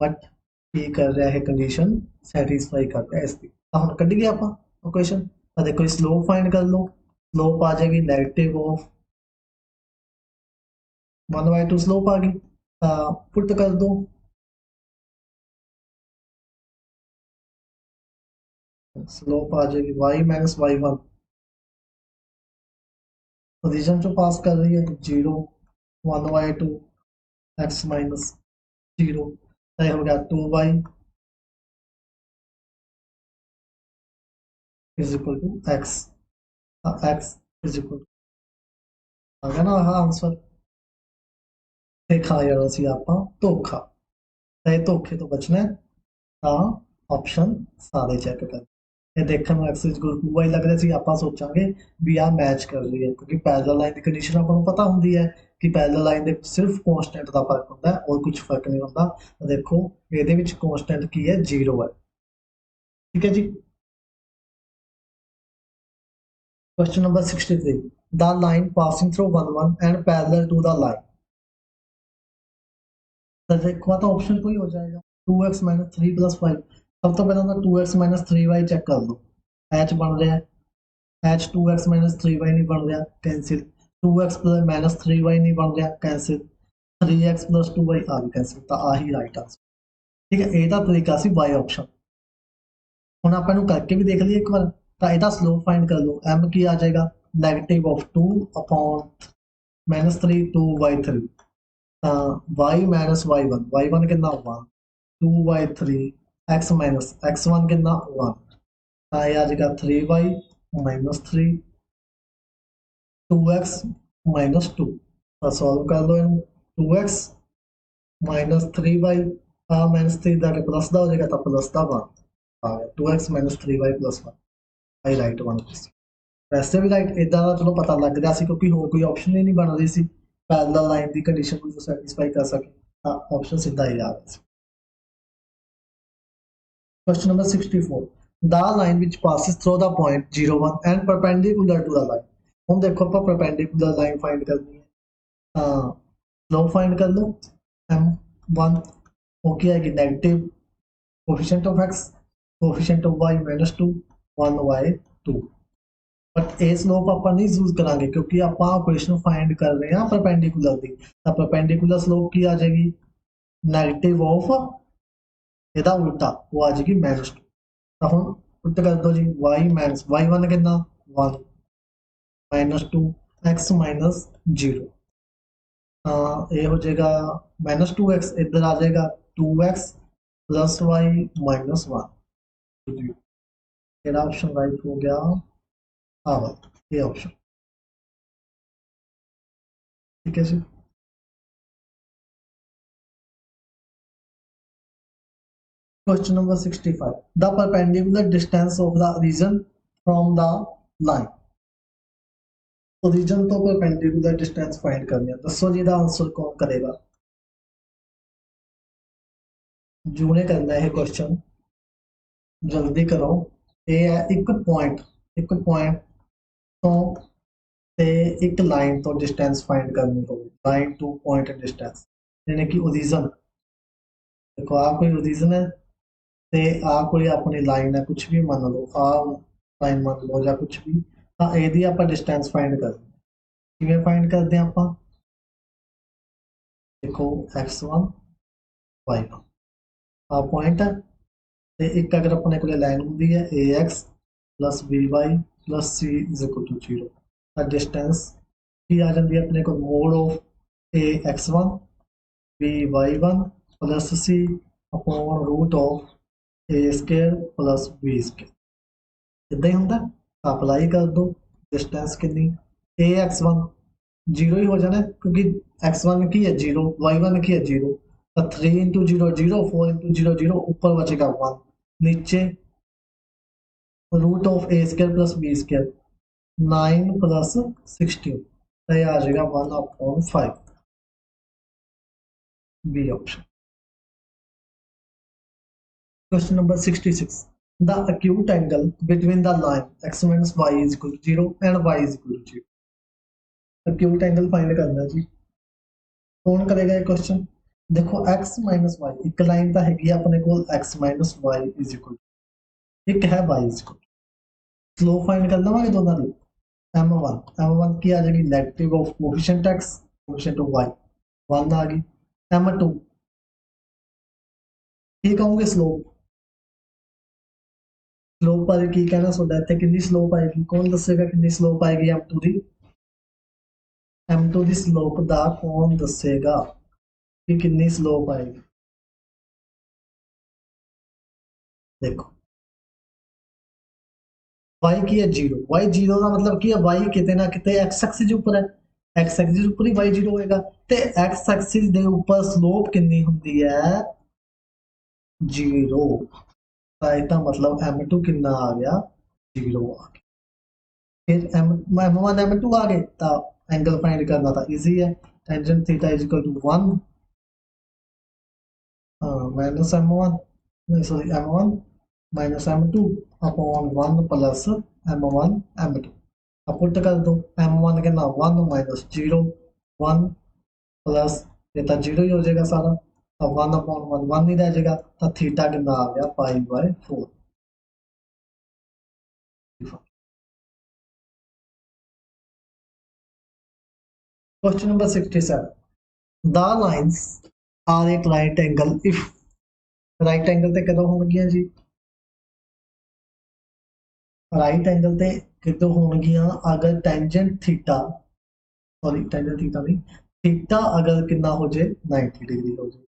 बट ये कर रहा है कंडीशन सैटिस्फाई कर रहा है इसकी हम कढ़ गए आप इक्वेशन देखो स्लोप फाइंड कर लो स्लोप आ जाएगी नेगेटिव ऑफ 1/2 स्लोप आ गई पुट कर दो स्लोप आ जाएगी y - y1 पोजीशन जो पास कर रही है 0 1/2 x - 0 हो गया 2y is equal to x is equal आ गया ना आंसर खा जाना सी आप धोखा धोखे तो बचना है ऑप्शन सारे चेक कर ये देखने में एक्स इक्वल टू वाई लग रहा सी आप सोचांगे भी आ मैच कर रही है क्योंकि पैरेलल लाइन की कंडीशन आपको पता होंगी है कि पैरेलल लाइन दे सिर्फ कांस्टेंट का फर्क होता है और कुछ फर्क नहीं होता तो देखो ये कांस्टेंट की है 0 है ठीक है जी question number 63 the line passing through 1 1 and parallel to the line तो देखो तो ऑप्शन कोई हो जाएगा 2x - 3 + 5 सब तो पहले 2x - 3y चेक कर लो h बन रहा है h 2x - 3y नहीं बन रहा कैंसिल 2x - 3y नहीं बन रहा कैंसिल 3x + 2y आ भी कैंसिल तो आ ही राइट आंसर ठीक है ये तरीका सी y ऑप्शन हम आप करके भी देख लिए एक बार तो यह स्लोप फाइंड कर लो m की आ जाएगा negative of 2 upon -3 2y3 y - y1 y1 कितना 1 2y3 x minus x1 कितना 1 आ जाएगा 3y - 3 2x - 2 तो सॉल्व कर लो इन 2x - 3y -3 जाके प्लस का हो जाएगा तो प्लस का 1 आ गया 2x - 3y + 1 आई राइट 1 वैसे भी राइट इदा का चलो पता लग रहा सी क्योंकि होर कोई ऑप्शन ही नहीं बन रही सी पैरेलल लाइन की कंडीशन को सैटिस्फाई कर सके ऑप्शन सीधा ही आ गया Question number 64. The line which passes through the point 0 1 and perpendicular to the line. हम देखो आप perpendicular line find करनी है slope find कर लो m1 ओके आएगी negative coefficient of x coefficient of y -2 1/2 but A slope ਆਪਾਂ नहीं use करांगे क्योंकि ਆਪਾਂ इक्वेशन फाइंड कर रहे हैं परपेंडिकुलर ਦੀ ਤਾਂ परपेंडिकुलर स्लोप की आ जाएगी नेगेटिव ऑफ ਇਹਦਾ उल्टा वो आ जाएगी -2 ਤਾਂ ਹੁਣ उल्टा कर दो जी y माइनस y1 कितना 1 -2 x -0 ये हो जाएगा -2x इधर आ जाएगा 2x प्लस वाई -1 मेरा ऑप्शन राइट हो गया हाँ ये ऑप्शन ठीक है जी question number 65 the perpendicular distance of the region from the line origin तो परपेंडिकुलर डिस्टेंस फाइंड करनी है दसो जी का आंसर कौन करेगा जूने करना है क्वेश्चन जल्दी करो ये है एक पॉइंट तो ते एक लाइन तो डिस्टेंस फाइंड करनी होगी लाइन टू पॉइंट डिस्टेंस यानी कि ओरिजिन देखो आ कोई ओरिजिन है ते आ कोई अपनी लाइन है कुछ भी मान लो आ लाइन मान लो या कुछ भी हाँ यदि आप डिस्टेंस फाइंड करनी किवें फाइंड करते हैं आप देखो x1 y1 आ पॉइंट है ਤੇ ਇੱਕ ਅਗਰ ਆਪਣੇ ਕੋਲੇ ਲਾਈਨ ਹੁੰਦੀ ਹੈ ax by c is equal to 0 ਤਾਂ ਡਿਸਟੈਂਸ ਕੀ ਆ ਜਾਂਦੀ ਹੈ ਆਪਣੇ ਕੋਲ mode of ax1 by1 c upon root of a square plus b square ਇਦਾਂ ਹੀ ਹੁੰਦਾ ਅਪਲਾਈ ਕਰ ਦੋ डिस्टेंस कितनी ax1 जीरो ही हो जाना है क्योंकि x1 की है 0 y1 की है 0 तो 3 इंटू 0 0 4 इंटू 0 0 ऊपर बचेगा 1 नीचे root of a square plus b square 9 plus 16 तो ये आ जाएगा 1/5 b option question number 66 the acute angle between the line x minus y is equal to 0 and y is equal to 0 acute angle find करना है जी कौन करेगा ये क्वेश्चन देखो x माइनस वाई एक लाइन तो हैगी अपने को x minus y is equal एक है y is equal slope find कर लवांगे दोनों की m1 की आ जाएगी negative of coefficient x coefficient of y 1 आ गई m2 की कहूंगे स्लोप पर की कहना सोचा इतने कितनी स्लोप आएगी कौन दसेगा कितनी स्लोप आएगी m2 की स्लोप दा कौन दसेगा कि कितनी स्लोप आएगी देखो y की है 0 y 0 का मतलब की है y किते ना किते x एक्सिस ऊपर है x एक्सिस ऊपर ही y 0 होएगा ते x एक्सिस दे ऊपर स्लोप कितनी हुंदी है 0 तो मतलब m2 कितना आ गया 0 आ गया फिर m1 m2 आ गए तो एंगल फाइंड करना था इजी है tangent theta is equal to 1 minus m1 नहीं sorry m1 minus m2 upon 1 plus m1 m2 अब पुट कर दो m1 के ना 1 माइनस 0 1 प्लस ये तो 0 ही हो जाएगा सारा अब 1 अपॉन 1 1 ही रह जाएगा तो थीटा कितना आ गया π/4 question number 67 the lines are at right angle if right angle ਤੇ ਕਦੋਂ ਹੋਣਗੀਆਂ ਜੀ right angle ਤੇ ਕਦੋਂ ਹੋਣਗੀਆਂ ਅਗਰ tangent theta sorry tangent theta नहीं theta अगर कितना हो जाए 90 डिग्री हो जाए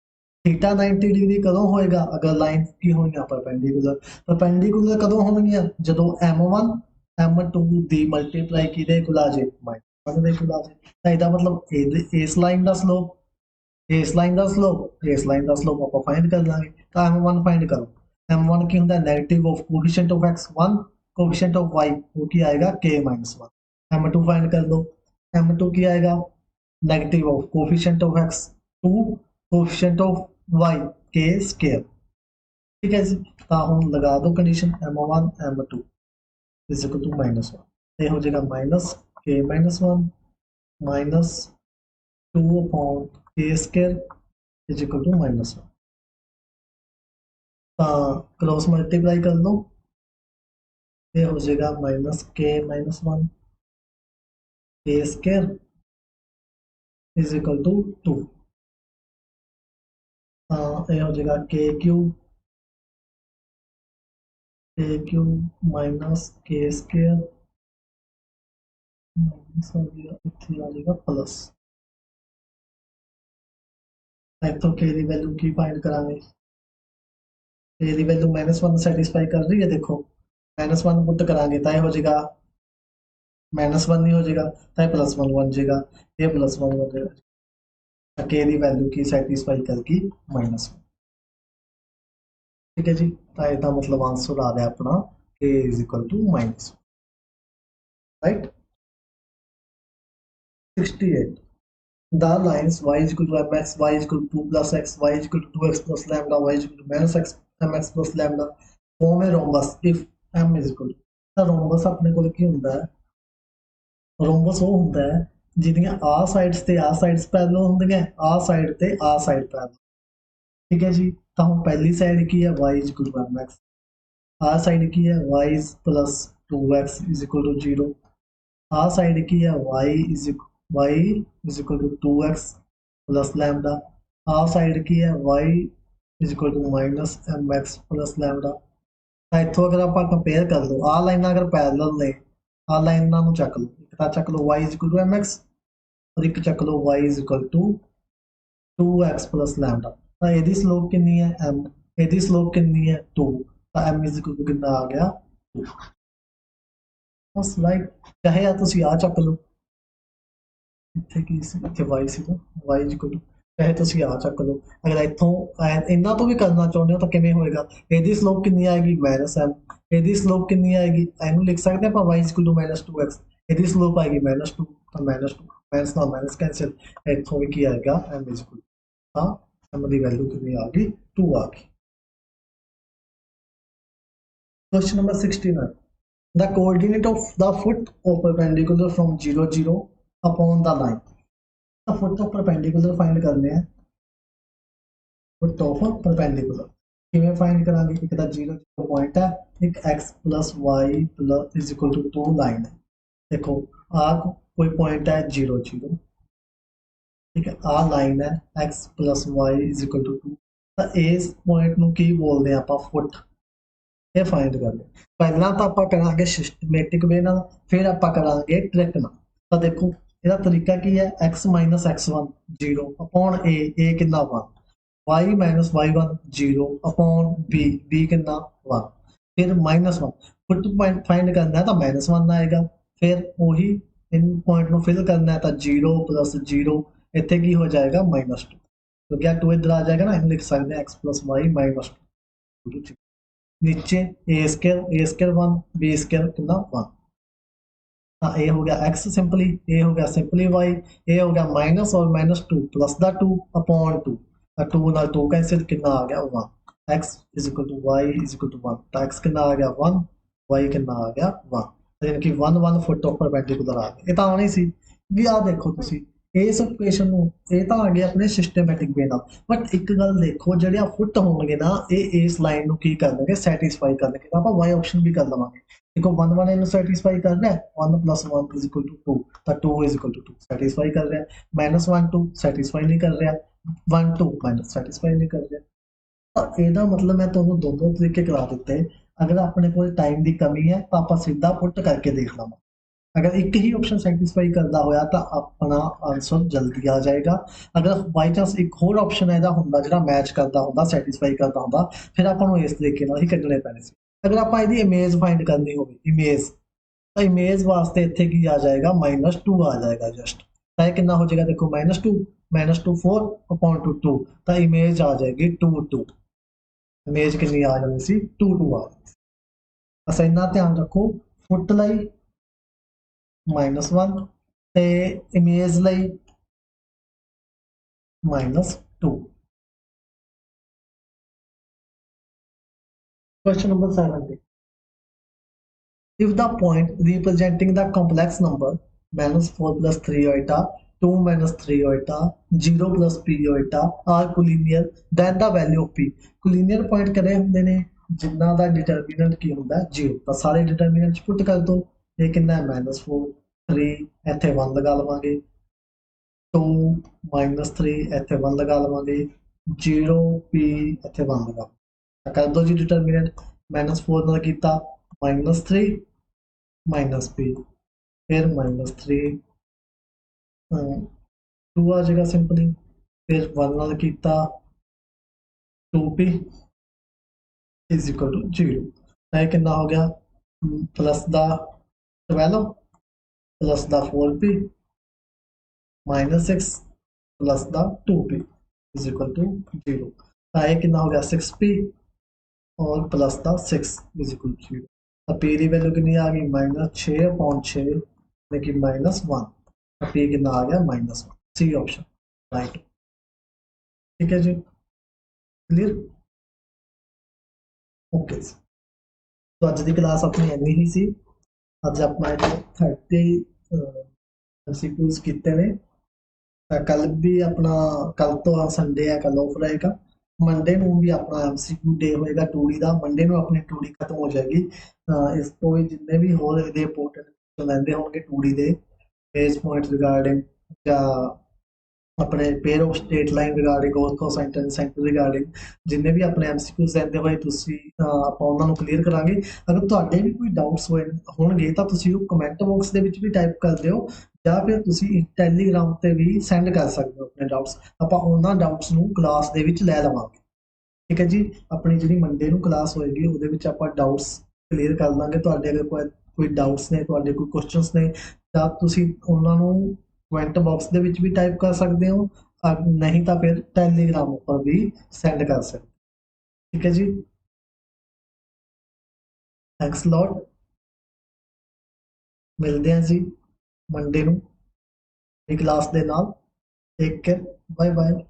थीटा 90 डिग्री कदों होएगा अगर लाइन की होईया परपेंडिकुलर कदों होणगियां जदों m1 m2 दी मल्टीप्लाई किदे कोल आ जाए -1 दे कोल आ जाए ਤਾਂ ਇਹਦਾ ਮਤਲਬ ਇਸ ਲਾਈਨ ਦਾ ਸਲੋਪ ਇਸ ਲਾਈਨ ਦਾ ਸਲੋਪ ਆਪਾਂ ਫਾਈਂਡ ਕਰ ਲਾਂਗੇ ਤਾਂ m1 ਫਾਈਂਡ ਕਰੋ m1 ਕੀ ਹੁੰਦਾ negative of coefficient of x1 coefficient of y वो की आएगा k -1 m2 फाइंड कर दो m2 की आएगा negative of coefficient of x2 coefficient of y k square ठीक है जी तो हम लगा दो condition m1 m2 is equal to -1 ये हो जाएगा minus k -1 minus 2 upon k square is equal to -1 cross multiply कर दो ये हो जाएगा minus k minus one k square is equal to two. ये हो जाएगा k cube minus k square minus हो गया इतनी आ जाएगा प्लस। तो के दी वैल्यू की फाइंड करांगे, के दी वैल्यू माइनस वन सैटिस्फाई कर रही है, देखो माइनस वन पुट करांगे तो हो जाएगा माइनस वन नहीं हो जाएगा तो प्लस वन बन जाएगा, ये प्लस वन बन जाएगा, के दी वैल्यू की सैटिस्फाई करके माइनस वन। ठीक है जी, तो इसका मतलब आंसर आ रहा है अपना k is equal to minus, right. 68 the lines y is equal to mx, y is equal to 2 plus x, y is equal to 2x plus lambda, y is equal to minus x mx plus lambda form a rhombus if m is equal to। ਤਾਂ rhombus ਆਪਣੇ ਕੋਲ ਕੀ ਹੁੰਦਾ ਹੈ, rhombus ਉਹ ਹੁੰਦਾ ਹੈ ਜਿਹਦੀਆਂ ਆ sides ਤੇ ਆ ਸਾਈਡਸ ਪੈਰਲਲ ਹੁੰਦੀਆਂ, ਆ ਸਾਈਡ ਤੇ ਆ ਸਾਈਡ ਪੈਰਲਲ। ਠੀਕ ਹੈ ਜੀ, ਤਾਂ ਹੁਣ ਪਹਿਲੀ ਸਾਈਡ ਕੀ ਹੈ y is equal to mx, ਆ ਸਾਈਡ ਕੀ ਹੈ y is plus 2x is equal to 0, आ साइड की है y is equal to 2x plus lambda, आ साइड की है y is equal to minus mx plus lambda। इतों अगर आप कंपेयर कर लो आ लाइन अगर पैरेलल ने आ लाइन चक लो, एक तो चक लो y is equal to mx और एक चक लो y is equal to 2x plus lambda। तो यदि स्लोप कितनी है m, यदि स्लोप कितनी है 2, तो m is equal to कितना आ गया 2। बस राइट, चाहे या तुसी आ चक लो ਇੱਥੇ ਕੀ ਸੀ, ਇੱਥੇ y ਸੀ ਨਾ y ਇਕੁਅਲ ਟੂ, ਚਾਹੇ ਤੁਸੀਂ ਆ ਚੱਕ ਲਓ, ਅਗਰ ਇੱਥੋਂ ਇਹਨਾਂ ਤੋਂ ਵੀ ਕਰਨਾ ਚਾਹੁੰਦੇ ਹੋ ਤਾਂ ਕਿਵੇਂ ਹੋਏਗਾ, ਇਹਦੀ ਸਲੋਪ ਕਿੰਨੀ ਆਏਗੀ ਮਾਈਨਸ m, ਇਹਦੀ ਸਲੋਪ ਕਿੰਨੀ ਆਏਗੀ, ਇਹਨੂੰ ਲਿਖ ਸਕਦੇ ਆਪਾਂ y equal to minus 2x, ਇਹਦੀ ਸਲੋਪ ਆਏਗੀ ਮਾਈਨਸ 2, ਤਾਂ ਮਾਈਨਸ 2 ਮਾਈਨਸ ਨਾਲ ਮਾਈਨਸ ਕੈਂਸਲ, ਇੱਥੋਂ ਵੀ ਕੀ ਆਏਗਾ m ਇਕੁਅਲ, ਤਾਂ m ਦੀ ਵੈਲਿਊ ਕਿੰਨੀ ਆ ਗਈ 2 ਆ ਗਈ। Question number 69. The coordinate of the foot of perpendicular from 0 0 upon the line। तो फुट ऑफ परपेंडिकुलर फाइंड करने हैं, फुट ऑफ परपेंडिकुलर किवें फाइंड करांगे, एक तो 0 0 पॉइंट है, एक x plus y plus is equal to 2 line है। देखो आ कोई पॉइंट है 0 0, ठीक है, आ लाइन है x plus y is equal to 2, तो इस पॉइंट ਨੂੰ ਕੀ ਬੋਲਦੇ ਆ ਆਪਾਂ ਫੁੱਟ, ਇਹ फाइंड करने। पहला तो आप करांगे सिस्टमैटिक वे नाल, फिर आप करांगे ट्रिक नाल। तो देखो ਇਹਦਾ ਤਰੀਕਾ ਕੀ ਹੈ, x minus x1 0 upon a ਕਿੰਨਾ 1, y minus y1 0 upon b कितना 1, फिर माइनस 1 फुट पॉइंट फाइंड करना है तो माइनस 1 आएगा, फिर वही इन पॉइंट को फिल करना है तो 0 प्लस 0 इतने की हो जाएगा माइनस 2, तो क्या 2 इधर आ जाएगा ना, हम लिख सकते हैं x प्लस वाई माइनस 2, नीचे ए स्केयर 1 बी स्केयर कितना 1, हाँ ए हो गया x सिंपली, ए हो गया सिंपली y, ए हो गया माइनस और माइनस 2 प्लस द 2 अपॉन 2, 2 ना 2 कैंसिल कितना आ गया 1, x is equal to y is equal to 1, तो x कितना आ गया 1, y कितना आ गया 1, तो यानी कि 1 1 फुट ऑफ परपेंडिकुलर आ गया। ये तो आनी सी भी आ देखो तुसी इस इक्वेशन ਨੂੰ ਇਹ ਤਾਂ ਆ ਗਿਆ ਆਪਣੇ ਸਿਸਟਮੈਟਿਕ ਵੇ ਨਾਲ, ਬਟ ਇੱਕ ਗੱਲ ਦੇਖੋ ਜਿਹੜੇ ਆ ਫੁੱਟ ਹੋਣਗੇ ਨਾ ਇਹ ਇਸ ਲਾਈਨ ਨੂੰ ਕੀ ਕਰਨਗੇ ਸੈਟੀਸਫਾਈ ਕਰਨਗੇ, ਤਾਂ ਆਪਾਂ y ਆਪਸ਼ਨ ਵੀ ਕਰ ਲਵਾਂਗੇ। देखो 1 1 इन्हें सेटिस्फाई कर रहा है, 1 प्लस 1 इज इक्वल टू 2, तो 2 इज इक्वल टू 2 सेटिस्फाई कर रहा है, माइनस 1 2 सेटिस्फाई नहीं कर रहा, 1 2 माइनस सेटिस्फाई नहीं कर रहा। तो ਇਹਦਾ मतलब मैं ਤੁਹਾਨੂੰ दोनों तरीके करा ਦਿੱਤੇ। अगर अपने को टाइम की कमी है तो आप सीधा पुट करके देख लवां, अगर एक ही ऑप्शन सैटिस्फाई करता होया तो अपना आंसर जल्दी आ जाएगा। अगर बाई चांस एक होर ऑप्शन ਇਹਦਾ ਹੁੰਦਾ ਜਿਹੜਾ मैच करता ਹੁੰਦਾ सैटिस्फाई करता ਹੁੰਦਾ, फिर ਆਪਾਂ ਨੂੰ ਇਸ ਤਰੀਕੇ ਨਾਲ ਹੀ ਕੱਢਣੇ ਪੈਣੇ ਸੀ। अगर आप ਇਹਦੀ इमेज फाइंड करनी होगी, इमेज तो इमेज वास्ते इतने की आ जाएगा -2 आ जाएगा जस्ट, तो कितना हो जाएगा देखो -2 4 अपॉन 2 तो इमेज आ जाएगी 2 2, इमेज कितनी आ जानी सी 2 2 आ जानी। असा इन्ना ध्यान रखो फुट लाई -1 ते image lie -2। Question number 70. If the point representing the complex number -4 plus 3 iota, 2 minus 3 iota, 0 plus p iota are collinear, then the value of p। collinear point करे ਹੁੰਦੇ ਨੇ ਜਿਨ੍ਹਾਂ ਦਾ ਡਿਟਰਮੀਨੈਂਟ ਕੀ ਹੁੰਦਾ 0, ਤਾਂ ਸਾਰੇ ਡਿਟਰਮੀਨੈਂਟ ਪੁੱਟ ਕਰ ਦੋ। ਇਹ ਕਿੰਨਾ ਹੈ -4, 3 ਇੱਥੇ 1 ਲਗਾ ਲਵਾਂਗੇ, 2 -3 ਇੱਥੇ 1 ਲਗਾ ਲਵਾਂਗੇ, 0 p ਇੱਥੇ 1 ਲਗਾ ਕਰ ਦੋ ਜੀ ਡਿਟਰਮੀਨੈਂਟ। -4 ਨਾਲ ਕੀਤਾ -3 -p, फिर -3 2 आ जाएगा सिंपली, फिर 1 नाल कीता 2p इज इक्वल टू 0। यह कितना हो गया प्लस दा 12 प्लस दा 4p -6 प्लस दा 2p इज इक्वल टू 0। यह कितना हो गया 6p और प्लस दा 6 इज इक्वल टू 0। तो p की वैल्यू कितनी आ गई -6/6 यानी कि -1। p कितना आ गया -1। C option right. ठीक है जी, क्लियर, ओके। तो अज की क्लास अपनी इन्नी ही सी। अज अपना 30 MCQs किए ने। कल भी अपना, कल तो संडे है, कल ऑफ रहेगा। मंडे ਨੂੰ भी अपना MCQ डे होएगा टूडी का। मंडे ਨੂੰ अपनी टूडी खत्म हो जाएगी। इस तो भी जिन्ने भी होर इंपोर्टेंट लैंदे होंगे टूडी के बेस पॉइंट रिगार्डिंग या अपने pair of state line regarding और कोसाइन सेंटर रिगार्डिंग जिन्ने भी अपने MCQs लैंदे होए तुसी ਆਪਾਂ ਉਹਨਾਂ ਨੂੰ ਕਲੀਅਰ ਕਰਾਂਗੇ। ਅਗਰ ਤੁਹਾਡੇ ਵੀ ਕੋਈ ਡਾਊਟਸ ਹੋਣਗੇ ਤਾਂ ਤੁਸੀਂ ਉਹ ਕਮੈਂਟ ਬਾਕਸ ਦੇ ਵਿੱਚ ਵੀ ਟਾਈਪ ਕਰ ਦਿਓ ਜਾਂ ਫਿਰ ਤੁਸੀਂ ਟੈਲੀਗ੍ਰਾਮ ਤੇ ਵੀ ਸੈਂਡ ਕਰ ਸਕਦੇ ਹੋ ਆਪਣੇ ਡਾਊਟਸ। ਆਪਾਂ ਉਹਨਾਂ ਡਾਊਟਸ ਨੂੰ ਕਲਾਸ ਦੇ ਵਿੱਚ ਲੈ ਲਵਾਂਗੇ। ਠੀਕ ਹੈ ਜੀ, ਆਪਣੀ ਜਿਹੜੀ ਮੰਡੇ ਨੂੰ ਕਲਾਸ ਹੋਏਗੀ ਉਹਦੇ ਵਿੱਚ ਆਪਾਂ ਡਾਊਟਸ ਕਲੀਅਰ ਕਰ ਲਾਂਗੇ। ਤੁਹਾਡੇ ਅਗਰ ਕੋਈ ਡਾਊਟਸ ਨੇ, ਤੁਹਾਡੇ ਕੋਈ ਕੁਐਸਚਨਸ ਨੇ ਤਾਂ ਤੁਸੀਂ ਉਹਨਾਂ ਨੂੰ कमेंट बॉक्स ਦੇ ਵਿੱਚ ਵੀ ਟਾਈਪ ਕਰ ਸਕਦੇ ਹੋ, ਨਹੀਂ ਤਾਂ ਫਿਰ ਟੈਲੀਗ੍ਰਾਮ ਉੱਪਰ ਵੀ ਸੈਂਡ ਕਰ ਸਕਦੇ। ਠੀਕ ਹੈ ਜੀ, ਥੈਂਕਸ ਲੋਟ। ਮਿਲਦੇ ਹਾਂ ਜੀ ਮੰਡੇ ਨੂੰ ਇਹ ਕਲਾਸ ਦੇ ਨਾਲ। Take care, bye bye.